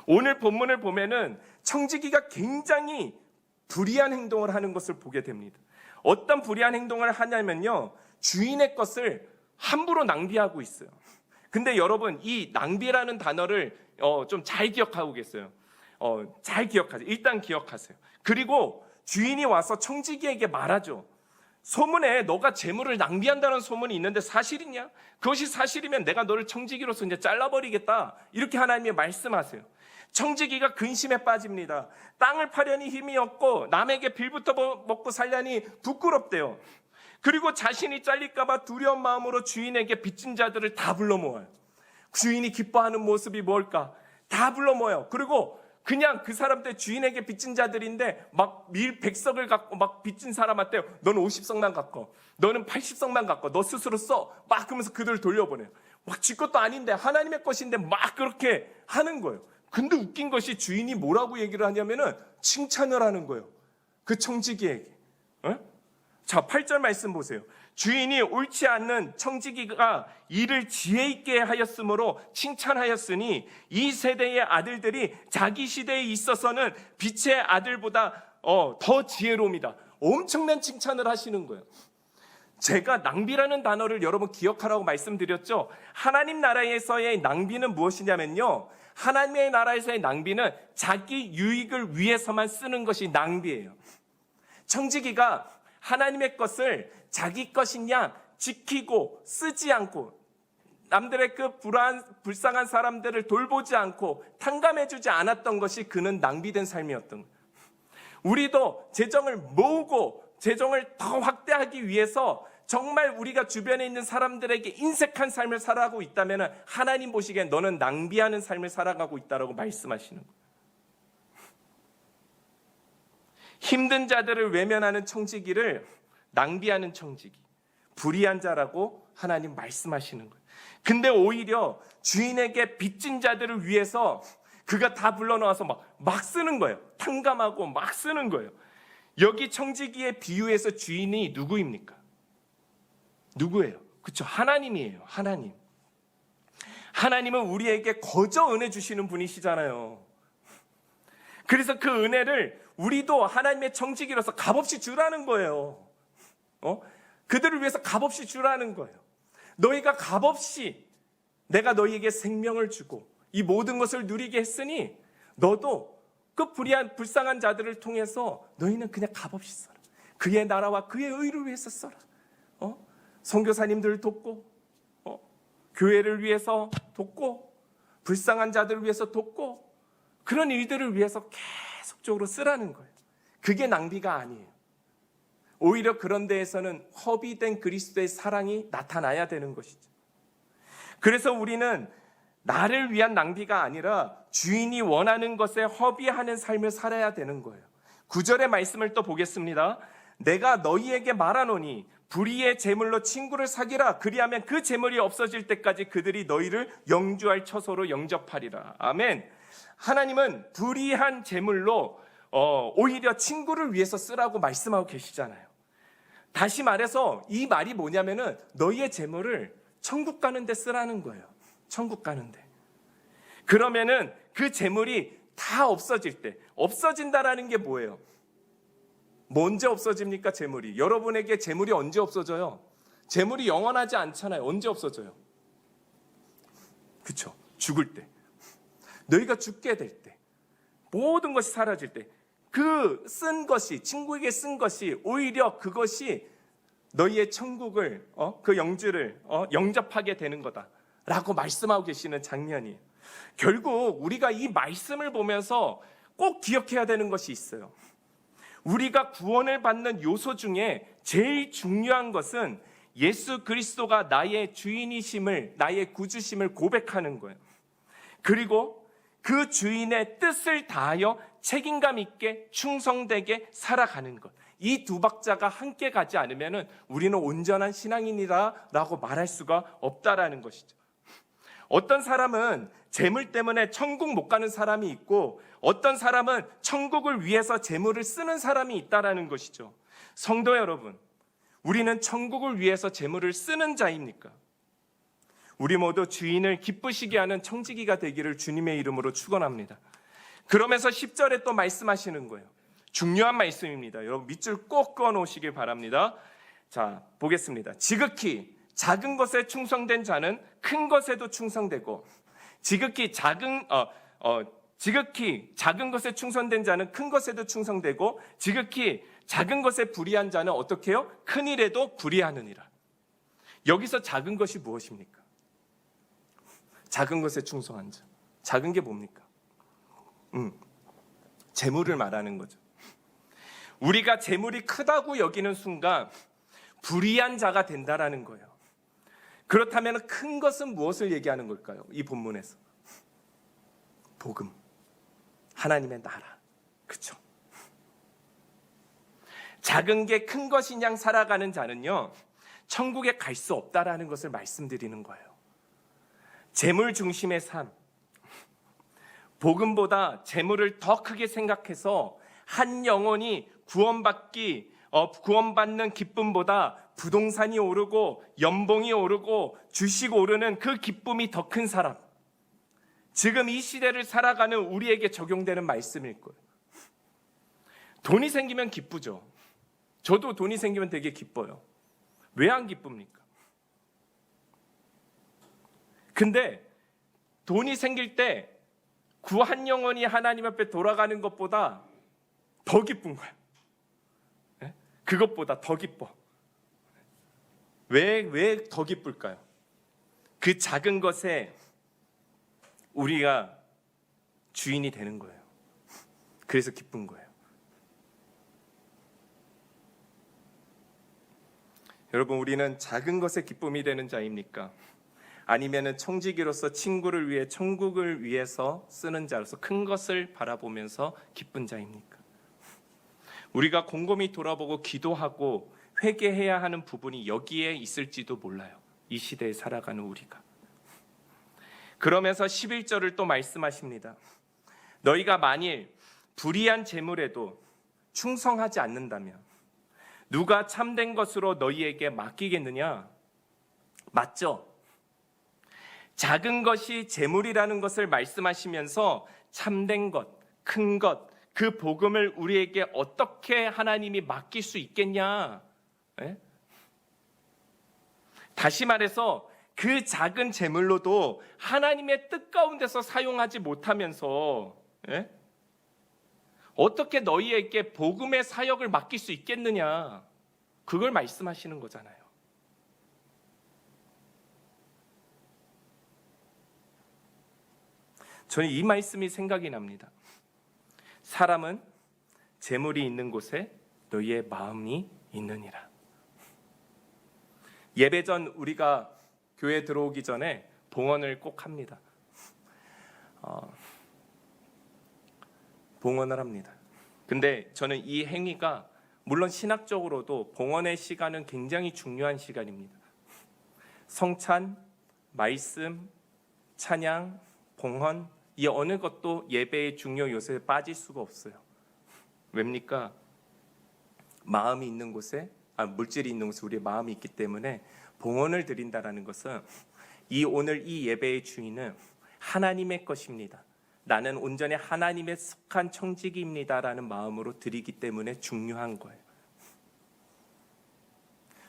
오늘 본문을 보면은 청지기가 굉장히 불의한 행동을 하는 것을 보게 됩니다. 어떤 불의한 행동을 하냐면요, 주인의 것을 함부로 낭비하고 있어요. 근데 여러분, 이 낭비라는 단어를 좀 잘 기억하고 계세요. 잘 기억하세요. 일단 기억하세요. 그리고 주인이 와서 청지기에게 말하죠. 소문에 너가 재물을 낭비한다는 소문이 있는데 사실이냐? 그것이 사실이면 내가 너를 청지기로서 이제 잘라버리겠다. 이렇게 하나님이 말씀하세요. 청지기가 근심에 빠집니다. 땅을 파려니 힘이 없고 남에게 빌부터 먹고 살려니 부끄럽대요. 그리고 자신이 잘릴까 봐 두려운 마음으로 주인에게 빚진 자들을 다 불러 모아요. 주인이 기뻐하는 모습이 뭘까? 다 불러 모아요. 그리고 그냥 그 사람들 주인에게 빚진 자들인데 막 밀 100석을 갖고 막 빚진 사람한테 너는 50석만 갖고 너는 80석만 갖고 너 스스로 써. 막 그러면서 그들을 돌려보내요. 막 지 것도 아닌데 하나님의 것인데 막 그렇게 하는 거예요. 근데 웃긴 것이 주인이 뭐라고 얘기를 하냐면은 칭찬을 하는 거예요. 그 청지기에게. 자, 8절 말씀 보세요. 주인이 옳지 않는 청지기가 이를 지혜 있게 하였으므로 칭찬하였으니 이 세대의 아들들이 자기 시대에 있어서는 빛의 아들보다 더 지혜로움이다. 엄청난 칭찬을 하시는 거예요. 제가 낭비라는 단어를 여러분 기억하라고 말씀드렸죠. 하나님 나라에서의 낭비는 무엇이냐면요, 하나님의 나라에서의 낭비는 자기 유익을 위해서만 쓰는 것이 낭비예요. 청지기가 하나님의 것을 자기 것인 양 지키고 쓰지 않고 남들의 그 불쌍한 사람들을 돌보지 않고 탕감해주지 않았던 것이 그는 낭비된 삶이었던 거예요. 우리도 재정을 모으고 재정을 더 확대하기 위해서 정말 우리가 주변에 있는 사람들에게 인색한 삶을 살아가고 있다면 하나님 보시기엔 너는 낭비하는 삶을 살아가고 있다고 말씀하시는 거예요. 힘든 자들을 외면하는 청지기를 낭비하는 청지기, 불의한 자라고 하나님 말씀하시는 거예요. 근데 오히려 주인에게 빚진 자들을 위해서 그가 다 불러놓아서 막 쓰는 거예요. 탕감하고 막 쓰는 거예요. 여기 청지기의 비유에서 주인이 누구입니까? 누구예요? 그렇죠? 하나님이에요. 하나님. 하나님은 우리에게 거저 은혜 주시는 분이시잖아요. 그래서 그 은혜를 우리도 하나님의 청지기로서 값없이 주라는 거예요. 그들을 위해서 값없이 주라는 거예요. 너희가 값없이 내가 너희에게 생명을 주고 이 모든 것을 누리게 했으니 너도 그 불쌍한 자들을 통해서 너희는 그냥 값없이 써라. 그의 나라와 그의 의를 위해서 써라. 선교사님들을 돕고 교회를 위해서 돕고 불쌍한 자들을 위해서 돕고 그런 일들을 위해서 계속적으로 쓰라는 거예요. 그게 낭비가 아니에요. 오히려 그런 데에서는 허비된 그리스도의 사랑이 나타나야 되는 것이죠. 그래서 우리는 나를 위한 낭비가 아니라 주인이 원하는 것에 허비하는 삶을 살아야 되는 거예요. 9절의 말씀을 또 보겠습니다. 내가 너희에게 말하노니 불의의 재물로 친구를 사귀라. 그리하면 그 재물이 없어질 때까지 그들이 너희를 영주할 처소로 영접하리라. 아멘. 하나님은 불의한 재물로 오히려 친구를 위해서 쓰라고 말씀하고 계시잖아요. 다시 말해서 이 말이 뭐냐면은 너희의 재물을 천국 가는 데 쓰라는 거예요. 천국 가는 데. 그러면은 그 재물이 다 없어질 때, 없어진다라는 게 뭐예요? 언제 없어집니까, 재물이? 여러분에게 재물이 언제 없어져요? 재물이 영원하지 않잖아요. 언제 없어져요? 그렇죠. 죽을 때. 너희가 죽게 될 때. 모든 것이 사라질 때. 그 쓴 것이, 친구에게 쓴 것이 오히려 그것이 너희의 천국을, 그 영주를 영접하게 되는 거다라고 말씀하고 계시는 장면이에요. 결국 우리가 이 말씀을 보면서 꼭 기억해야 되는 것이 있어요. 우리가 구원을 받는 요소 중에 제일 중요한 것은 예수 그리스도가 나의 주인이심을, 나의 구주심을 고백하는 거예요. 그리고 그 주인의 뜻을 다하여 책임감 있게 충성되게 살아가는 것. 이 두 박자가 함께 가지 않으면 우리는 온전한 신앙인이라고 말할 수가 없다라는 것이죠. 어떤 사람은 재물 때문에 천국 못 가는 사람이 있고, 어떤 사람은 천국을 위해서 재물을 쓰는 사람이 있다라는 것이죠. 성도 여러분, 우리는 천국을 위해서 재물을 쓰는 자입니까? 우리 모두 주인을 기쁘시게 하는 청지기가 되기를 주님의 이름으로 축원합니다. 그러면서 10절에 또 말씀하시는 거예요. 중요한 말씀입니다. 여러분 밑줄 꼭 그어 놓으시길 바랍니다. 자, 보겠습니다. 지극히 작은 것에 충성된 자는 큰 것에도 충성되고, 지극히 작은 것에 충성된 자는 큰 것에도 충성되고, 지극히 작은 것에 불의한 자는 어떻게 해요? 큰 일에도 불의하느니라. 여기서 작은 것이 무엇입니까? 작은 것에 충성한 자. 작은 게 뭡니까? 재물을 말하는 거죠. 우리가 재물이 크다고 여기는 순간 불의한 자가 된다라는 거예요. 그렇다면 큰 것은 무엇을 얘기하는 걸까요? 이 본문에서 복음, 하나님의 나라, 그렇죠? 작은 게 큰 것인 양 살아가는 자는요, 천국에 갈 수 없다라는 것을 말씀드리는 거예요. 재물 중심의 삶, 복음보다 재물을 더 크게 생각해서 한 영혼이 구원받는 기쁨보다 부동산이 오르고 연봉이 오르고 주식 오르는 그 기쁨이 더 큰 사람, 지금 이 시대를 살아가는 우리에게 적용되는 말씀일 거예요. 돈이 생기면 기쁘죠. 저도 돈이 생기면 되게 기뻐요. 왜 안 기쁩니까? 근데 돈이 생길 때 구한 영혼이 하나님 앞에 돌아가는 것보다 더 기쁜 거야. 그것보다 더 기뻐. 왜 더 기쁠까요? 그 작은 것에 우리가 주인이 되는 거예요. 그래서 기쁜 거예요. 여러분, 우리는 작은 것에 기쁨이 되는 자입니까? 아니면은 청지기로서 친구를 위해 천국을 위해서 쓰는 자로서 큰 것을 바라보면서 기쁜 자입니까? 우리가 곰곰이 돌아보고 기도하고 회개해야 하는 부분이 여기에 있을지도 몰라요. 이 시대에 살아가는 우리가. 그러면서 11절을 또 말씀하십니다. 너희가 만일 불의한 재물에도 충성하지 않는다면 누가 참된 것으로 너희에게 맡기겠느냐? 맞죠? 작은 것이 재물이라는 것을 말씀하시면서 참된 것, 큰 것, 그 복음을 우리에게 어떻게 하나님이 맡길 수 있겠냐? 예? 다시 말해서 그 작은 재물로도 하나님의 뜻 가운데서 사용하지 못하면서 어떻게 너희에게 복음의 사역을 맡길 수 있겠느냐? 그걸 말씀하시는 거잖아요. 저는 이 말씀이 생각이 납니다. 사람은 재물이 있는 곳에 너희의 마음이 있느니라. 예배 전 우리가 교회 들어오기 전에 봉헌을 꼭 합니다. 봉헌을 합니다. 근데 저는 이 행위가 물론 신학적으로도 봉헌의 시간은 굉장히 중요한 시간입니다. 성찬, 말씀, 찬양, 봉헌, 이 어느 것도 예배의 중요 요소에 빠질 수가 없어요. 왜입니까? 마음이 있는 곳에 물질이 있는 곳에 우리의 마음이 있기 때문에 봉헌을 드린다라는 것은 오늘 이 예배의 주인은 하나님의 것입니다. 나는 온전히 하나님의 속한 청지기입니다라는 마음으로 드리기 때문에 중요한 거예요.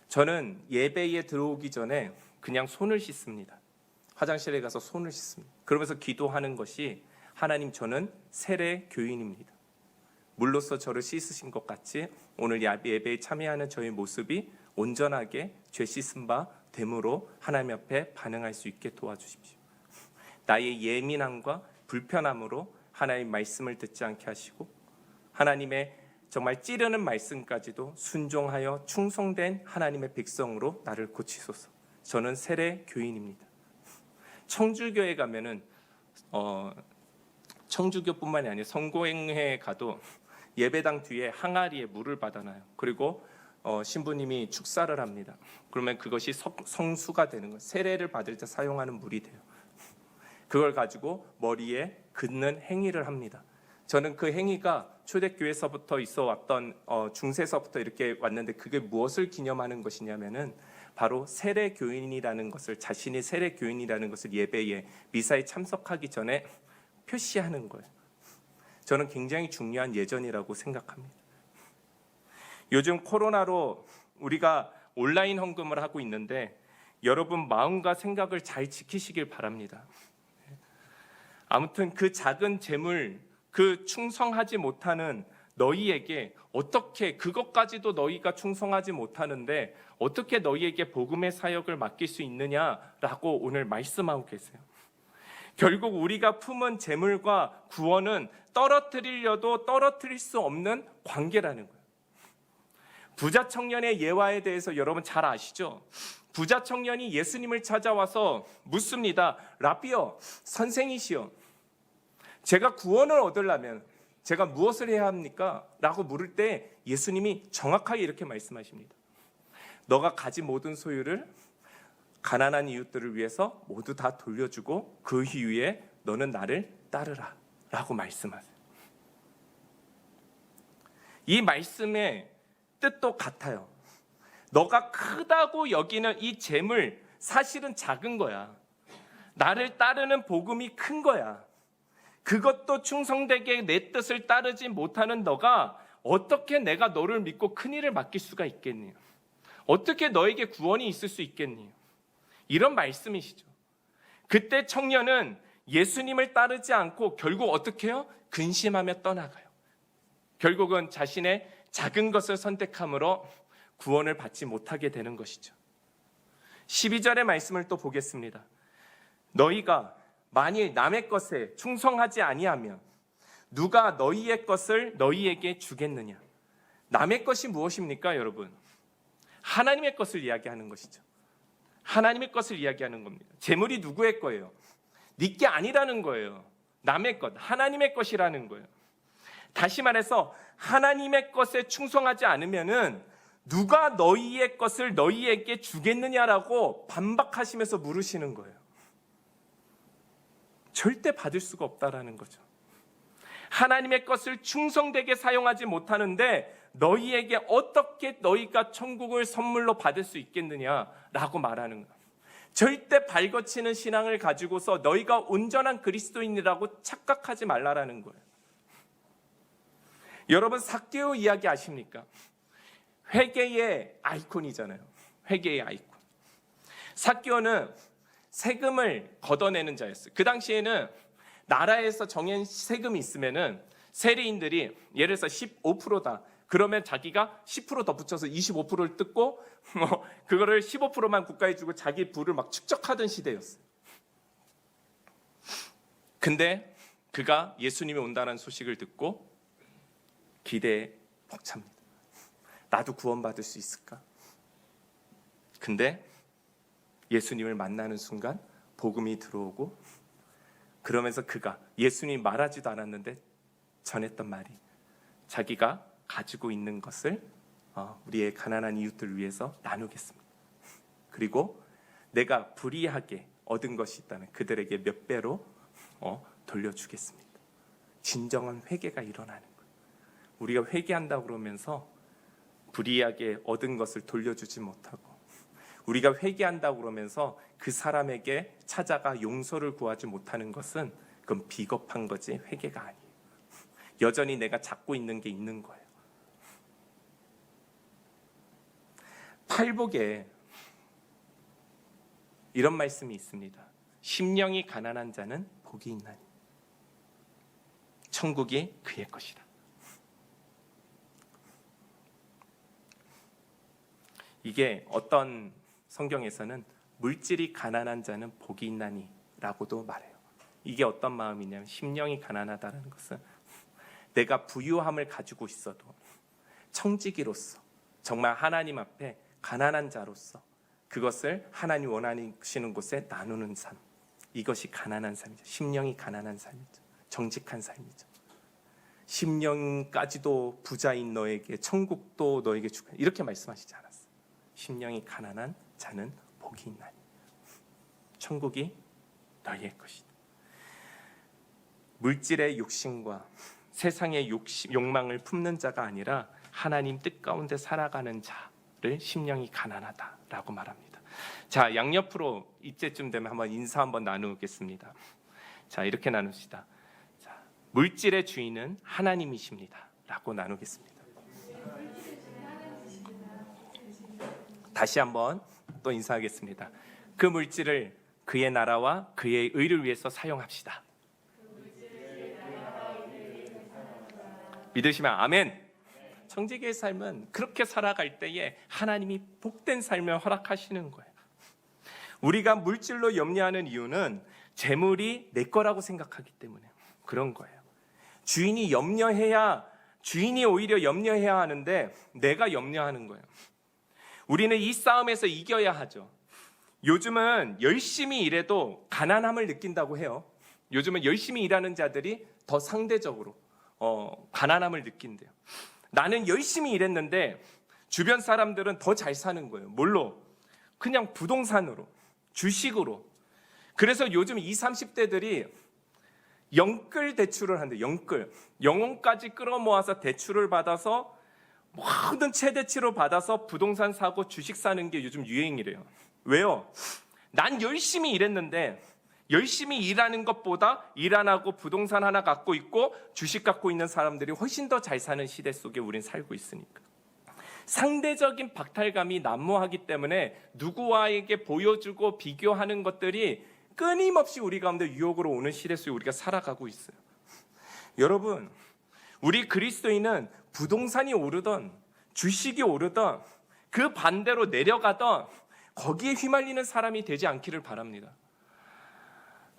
저는 예배에 들어오기 전에 그냥 손을 씻습니다. 화장실에 가서 손을 씻습니다. 그러면서 기도하는 것이 하나님, 저는 세례 교인입니다. 물로써 저를 씻으신 것 같이 오늘 예배에 참여하는 저의 모습이 온전하게 죄 씻은 바 됨으로 하나님 앞에 반응할 수 있게 도와주십시오. 나의 예민함과 불편함으로 하나님 말씀을 듣지 않게 하시고 하나님의 정말 찌르는 말씀까지도 순종하여 충성된 하나님의 백성으로 나를 고치소서. 저는 세례 교인입니다. 청주교에 가면은 청주교뿐만이 아니라 성고행회에 가도 예배당 뒤에 항아리에 물을 받아놔요. 그리고 신부님이 축사를 합니다. 그러면 그것이 성수가 되는 거예요. 세례를 받을 때 사용하는 물이 돼요. 그걸 가지고 머리에 긋는 행위를 합니다. 저는 그 행위가 초대교회에서부터 있어 왔던 중세서부터 이렇게 왔는데 그게 무엇을 기념하는 것이냐면은 바로 세례 교인이라는 것을, 자신이 세례 교인이라는 것을 예배에 미사에 참석하기 전에 표시하는 거예요. 저는 굉장히 중요한 예전이라고 생각합니다. 요즘 코로나로 우리가 온라인 헌금을 하고 있는데 여러분 마음과 생각을 잘 지키시길 바랍니다. 아무튼 그 작은 재물, 그 충성하지 못하는 너희에게 어떻게, 그것까지도 너희가 충성하지 못하는데 어떻게 너희에게 복음의 사역을 맡길 수 있느냐라고 오늘 말씀하고 계세요. 결국 우리가 품은 재물과 구원은 떨어뜨리려도 떨어뜨릴 수 없는 관계라는 거예요. 부자 청년의 예화에 대해서 여러분 잘 아시죠? 부자 청년이 예수님을 찾아와서 묻습니다. 라비여, 선생이시여, 제가 구원을 얻으려면 제가 무엇을 해야 합니까? 라고 물을 때 예수님이 정확하게 이렇게 말씀하십니다. 너가 가진 모든 소유를 가난한 이웃들을 위해서 모두 다 돌려주고 그 이후에 너는 나를 따르라 라고 말씀하세요. 이 말씀의 뜻도 같아요. 너가 크다고 여기는 이 재물 사실은 작은 거야. 나를 따르는 복음이 큰 거야. 그것도 충성되게 내 뜻을 따르지 못하는 너가 어떻게 내가 너를 믿고 큰 일을 맡길 수가 있겠니? 어떻게 너에게 구원이 있을 수 있겠니? 이런 말씀이시죠. 그때 청년은 예수님을 따르지 않고 결국 어떻게 해요? 근심하며 떠나가요. 결국은 자신의 작은 것을 선택함으로 구원을 받지 못하게 되는 것이죠. 12절의 말씀을 또 보겠습니다. 너희가 만일 남의 것에 충성하지 아니하면 누가 너희의 것을 너희에게 주겠느냐? 남의 것이 무엇입니까, 여러분? 하나님의 것을 이야기하는 것이죠. 하나님의 것을 이야기하는 겁니다. 재물이 누구의 거예요? 네 게 아니라는 거예요. 남의 것, 하나님의 것이라는 거예요. 다시 말해서 하나님의 것에 충성하지 않으면은 누가 너희의 것을 너희에게 주겠느냐라고 반박하시면서 물으시는 거예요. 절대 받을 수가 없다라는 거죠. 하나님의 것을 충성되게 사용하지 못하는데 너희에게 어떻게 너희가 천국을 선물로 받을 수 있겠느냐라고 말하는 거예요. 절대 발거치는 신앙을 가지고서 너희가 온전한 그리스도인이라고 착각하지 말라라는 거예요. 여러분 삭개오 이야기 아십니까? 회개의 아이콘이잖아요. 회개의 아이콘. 삭개오는 세금을 걷어내는 자였어요. 그 당시에는 나라에서 정한 세금이 있으면은 세리인들이 예를 들어서 15%다. 그러면 자기가 10% 더 붙여서 25%를 뜯고 그거를 15%만 국가에 주고 자기 부를 막 축적하던 시대였어요. 근데 그가 예수님이 온다는 소식을 듣고 기대에 벅찹니다. 나도 구원받을 수 있을까? 근데 예수님을 만나는 순간 복음이 들어오고 그러면서 그가 예수님이 말하지도 않았는데 전했던 말이 자기가 가지고 있는 것을 우리의 가난한 이웃들을 위해서 나누겠습니다. 그리고 내가 불이하게 얻은 것이 있다면 그들에게 몇 배로 돌려주겠습니다. 진정한 회개가 일어나는 거예요. 우리가 회개한다고 그러면서 불이하게 얻은 것을 돌려주지 못하고, 우리가 회개한다고 그러면서 그 사람에게 찾아가 용서를 구하지 못하는 것은 그건 비겁한 거지 회개가 아니에요. 여전히 내가 잡고 있는 게 있는 거예요. 팔복에 이런 말씀이 있습니다. 심령이 가난한 자는 복이 있나니 천국이 그의 것이라. 이게 어떤 성경에서는 물질이 가난한 자는 복이 있나니 라고도 말해요. 이게 어떤 마음이냐면, 심령이 가난하다는 것은 내가 부유함을 가지고 있어도 청지기로서 정말 하나님 앞에 가난한 자로서 그것을 하나님 원하시는 곳에 나누는 삶, 이것이 가난한 삶이죠. 심령이 가난한 삶이죠. 정직한 삶이죠. 심령까지도 부자인 너에게 천국도 너에게 주겠다, 이렇게 말씀하시지 않았어요. 심령이 가난한 자는 복이 있나니 천국이 너희의 것이다. 물질의 욕심과 세상의 욕망을 품는 자가 아니라 하나님 뜻 가운데 살아가는 자를 심령이 가난하다라고 말합니다. 자, 양옆으로 이때쯤 되면 한번 인사 한번 나누겠습니다. 자, 이렇게 나눕시다. 자, 물질의 주인은 하나님이십니다 라고 나누겠습니다. 다시 한번 또 인사하겠습니다. 그 물질을 그의 나라와 그의 의를 위해서 사용합시다. 믿으시면 아멘. 청지기의 삶은 그렇게 살아갈 때에 하나님이 복된 삶을 허락하시는 거예요. 우리가 물질로 염려하는 이유는 재물이 내 거라고 생각하기 때문에 그런 거예요. 주인이 오히려 염려해야 하는데 내가 염려하는 거예요. 우리는 이 싸움에서 이겨야 하죠. 요즘은 열심히 일해도 가난함을 느낀다고 해요. 요즘은 열심히 일하는 자들이 더 상대적으로 가난함을 느낀대요. 나는 열심히 일했는데 주변 사람들은 더 잘 사는 거예요. 뭘로? 그냥 부동산으로, 주식으로. 그래서 요즘 20, 30대들이 영끌 대출을 한대요. 영혼까지 끌어모아서 대출을 받아서 모든 최대치로 받아서 부동산 사고 주식 사는 게 요즘 유행이래요. 왜요? 난 열심히 일했는데 열심히 일하는 것보다 일 안 하고 부동산 하나 갖고 있고 주식 갖고 있는 사람들이 훨씬 더 잘 사는 시대 속에 우린 살고 있으니까. 상대적인 박탈감이 난무하기 때문에 누구와에게 보여주고 비교하는 것들이 끊임없이 우리 가운데 유혹으로 오는 시대 속에 우리가 살아가고 있어요. 여러분, 우리 그리스도인은 부동산이 오르던 주식이 오르던 그 반대로 내려가던 거기에 휘말리는 사람이 되지 않기를 바랍니다.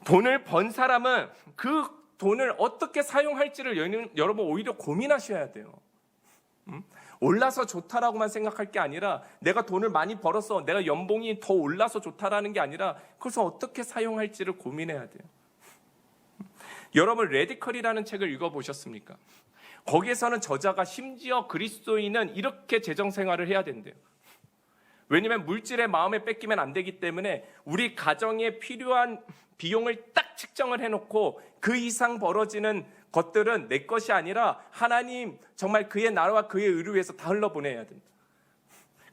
돈을 번 사람은 그 돈을 어떻게 사용할지를 여러분 오히려 고민하셔야 돼요. 올라서 좋다라고만 생각할 게 아니라, 내가 돈을 많이 벌어서 내가 연봉이 더 올라서 좋다라는 게 아니라 그것을 어떻게 사용할지를 고민해야 돼요. 여러분, 레디컬이라는 책을 읽어보셨습니까? 거기에서는 저자가 심지어 그리스도인은 이렇게 재정생활을 해야 된대요. 왜냐하면 물질의 마음에 뺏기면 안 되기 때문에 우리 가정에 필요한 비용을 딱 측정을 해놓고 그 이상 벌어지는 것들은 내 것이 아니라 하나님, 정말 그의 나라와 그의 의를 위해서 다 흘러보내야 된다.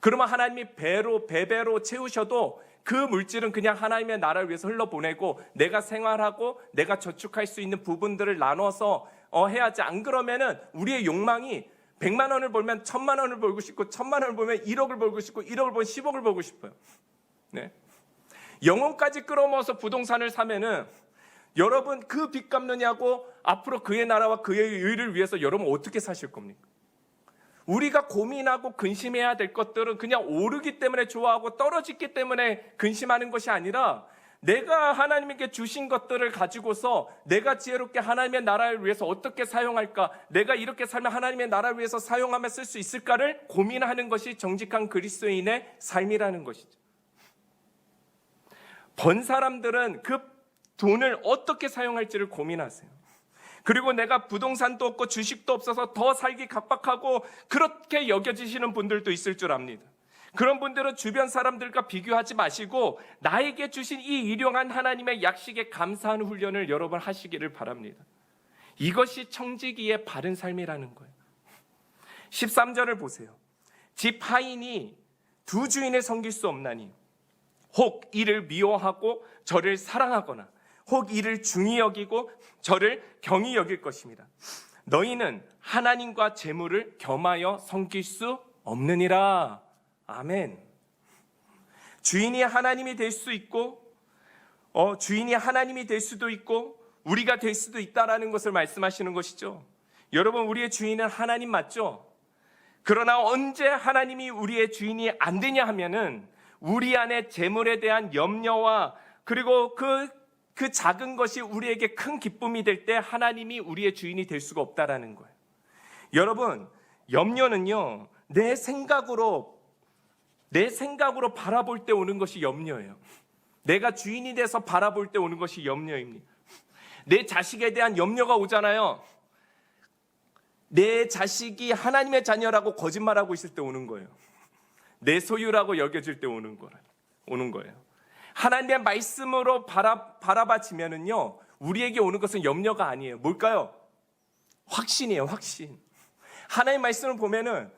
그러면 하나님이 배배로 채우셔도 그 물질은 그냥 하나님의 나라를 위해서 흘러보내고 내가 생활하고 내가 저축할 수 있는 부분들을 나눠서 해야지. 안 그러면은 우리의 욕망이 100만 원을 벌면 1000만 원을 벌고 싶고, 1000만 원을 벌면 1억을 벌고 싶고, 1억을 벌면 10억을 벌고 싶어요. 네. 영혼까지 끌어모아서 부동산을 사면은 여러분 그 빚 갚느냐고 앞으로 그의 나라와 그의 의를 위해서 여러분 어떻게 사실 겁니까? 우리가 고민하고 근심해야 될 것들은 그냥 오르기 때문에 좋아하고 떨어지기 때문에 근심하는 것이 아니라, 내가 하나님께 주신 것들을 가지고서 내가 지혜롭게 하나님의 나라를 위해서 어떻게 사용할까, 내가 이렇게 살면 하나님의 나라를 위해서 사용하며 쓸 수 있을까를 고민하는 것이 정직한 그리스도인의 삶이라는 것이죠. 번 사람들은 그 돈을 어떻게 사용할지를 고민하세요. 그리고 내가 부동산도 없고 주식도 없어서 더 살기 각박하고 그렇게 여겨지시는 분들도 있을 줄 압니다. 그런 분들은 주변 사람들과 비교하지 마시고 나에게 주신 이 일용한 하나님의 약식에 감사하는 훈련을 여러분 하시기를 바랍니다. 이것이 청지기의 바른 삶이라는 거예요. 13절을 보세요. 집 하인이 두 주인을 섬길 수 없나니 혹 이를 미워하고 저를 사랑하거나 혹 이를 중히 여기고 저를 경히 여길 것입니다. 너희는 하나님과 재물을 겸하여 섬길 수 없느니라. 아멘. 주인이 하나님이 될 수 있고 주인이 하나님이 될 수도 있고 우리가 될 수도 있다라는 것을 말씀하시는 것이죠. 여러분, 우리의 주인은 하나님 맞죠? 그러나 언제 하나님이 우리의 주인이 안 되냐 하면은 우리 안에 재물에 대한 염려와 그리고 그 작은 것이 우리에게 큰 기쁨이 될 때 하나님이 우리의 주인이 될 수가 없다라는 거예요. 여러분, 염려는요, 내 생각으로 바라볼 때 오는 것이 염려예요. 내가 주인이 돼서 바라볼 때 오는 것이 염려입니다. 내 자식에 대한 염려가 오잖아요. 내 자식이 하나님의 자녀라고 거짓말하고 있을 때 오는 거예요. 내 소유라고 여겨질 때 오는 거예요. 하나님의 말씀으로 바라봐지면은요, 우리에게 오는 것은 염려가 아니에요. 뭘까요? 확신이에요, 확신. 하나님의 말씀을 보면은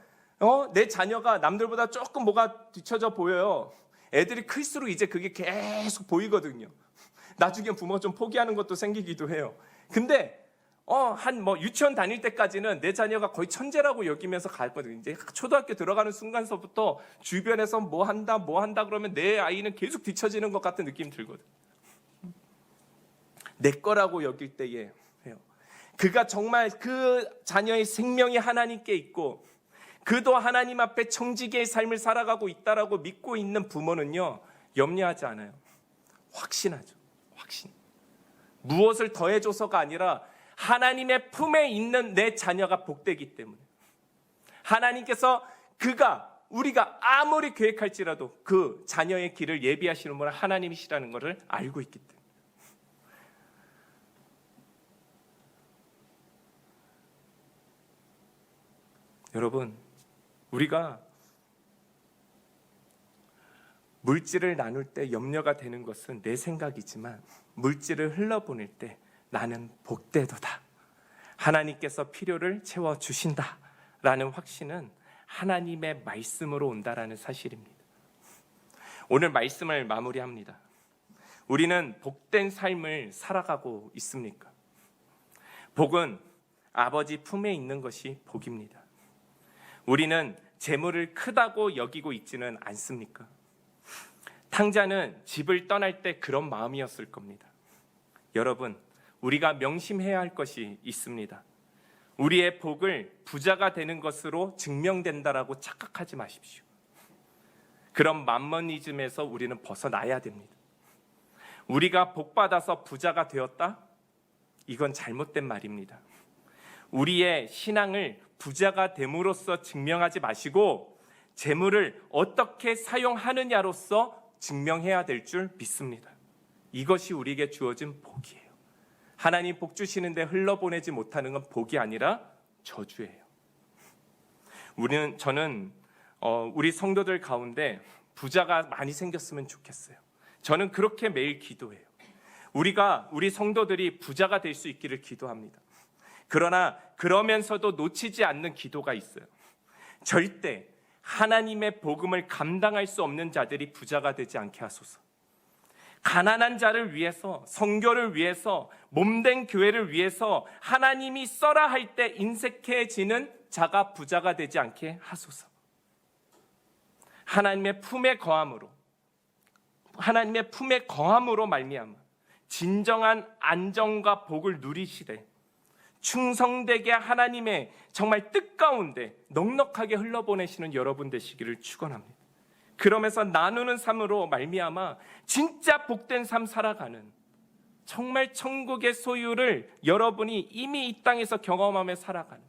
내 자녀가 남들보다 조금 뭐가 뒤처져 보여요. 애들이 클수록 이제 그게 계속 보이거든요. 나중에 부모가 좀 포기하는 것도 생기기도 해요. 근데 유치원 다닐 때까지는 내 자녀가 거의 천재라고 여기면서 갔거든요. 이제 초등학교 들어가는 순간서부터 주변에서 뭐 한다 그러면 내 아이는 계속 뒤처지는 것 같은 느낌이 들거든요. 내 거라고 여길 때에 해요. 그가 정말 그 자녀의 생명이 하나님께 있고 그도 하나님 앞에 청지기의 삶을 살아가고 있다라고 믿고 있는 부모는요, 염려하지 않아요. 확신하죠. 확신. 무엇을 더해줘서가 아니라 하나님의 품에 있는 내 자녀가 복되기 때문에 하나님께서 우리가 아무리 계획할지라도 그 자녀의 길을 예비하시는 분은 하나님이시라는 것을 알고 있기 때문에. 여러분, 우리가 물질을 나눌 때 염려가 되는 것은 내 생각이지만 물질을 흘러보낼 때 나는 복되도다. 하나님께서 필요를 채워주신다. 라는 확신은 하나님의 말씀으로 온다라는 사실입니다. 오늘 말씀을 마무리합니다. 우리는 복된 삶을 살아가고 있습니까? 복은 아버지 품에 있는 것이 복입니다. 우리는 재물을 크다고 여기고 있지는 않습니까? 탕자는 집을 떠날 때 그런 마음이었을 겁니다. 여러분, 우리가 명심해야 할 것이 있습니다. 우리의 복을 부자가 되는 것으로 증명된다라고 착각하지 마십시오. 그런 맘머니즘에서 우리는 벗어나야 됩니다. 우리가 복받아서 부자가 되었다? 이건 잘못된 말입니다. 우리의 신앙을 부자가 됨으로써 증명하지 마시고 재물을 어떻게 사용하느냐로서 증명해야 될 줄 믿습니다. 이것이 우리에게 주어진 복이에요. 하나님 복 주시는데 흘러보내지 못하는 건 복이 아니라 저주예요. 저는 우리 성도들 가운데 부자가 많이 생겼으면 좋겠어요. 저는 그렇게 매일 기도해요. 우리 성도들이 부자가 될 수 있기를 기도합니다. 그러나 그러면서도 놓치지 않는 기도가 있어요. 절대 하나님의 복음을 감당할 수 없는 자들이 부자가 되지 않게 하소서. 가난한 자를 위해서, 선교를 위해서, 몸된 교회를 위해서 하나님이 써라 할 때 인색해지는 자가 부자가 되지 않게 하소서. 하나님의 품에 거함으로 말미암아 진정한 안정과 복을 누리시되 충성되게 하나님의 정말 뜻 가운데 넉넉하게 흘러보내시는 여러분 되시기를 축원합니다. 그러면서 나누는 삶으로 말미암아 진짜 복된 삶 살아가는, 정말 천국의 소유를 여러분이 이미 이 땅에서 경험하며 살아가는,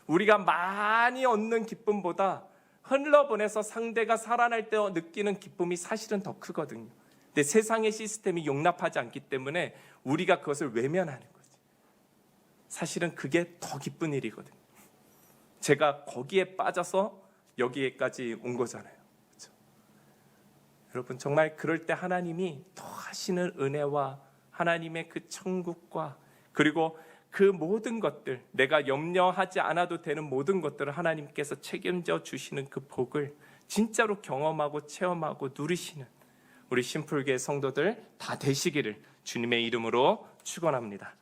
우리가 많이 얻는 기쁨보다 흘러보내서 상대가 살아날 때 느끼는 기쁨이 사실은 더 크거든요. 근데 세상의 시스템이 용납하지 않기 때문에 우리가 그것을 외면하는 거죠. 사실은 그게 더 기쁜 일이거든요. 제가 거기에 빠져서 여기에까지 온 거잖아요. 그렇죠? 여러분, 정말 그럴 때 하나님이 더 하시는 은혜와 하나님의 그 천국과 그리고 그 모든 것들, 내가 염려하지 않아도 되는 모든 것들을 하나님께서 책임져 주시는 그 복을 진짜로 경험하고 체험하고 누리시는 우리 심플교회 성도들 다 되시기를 주님의 이름으로 축원합니다.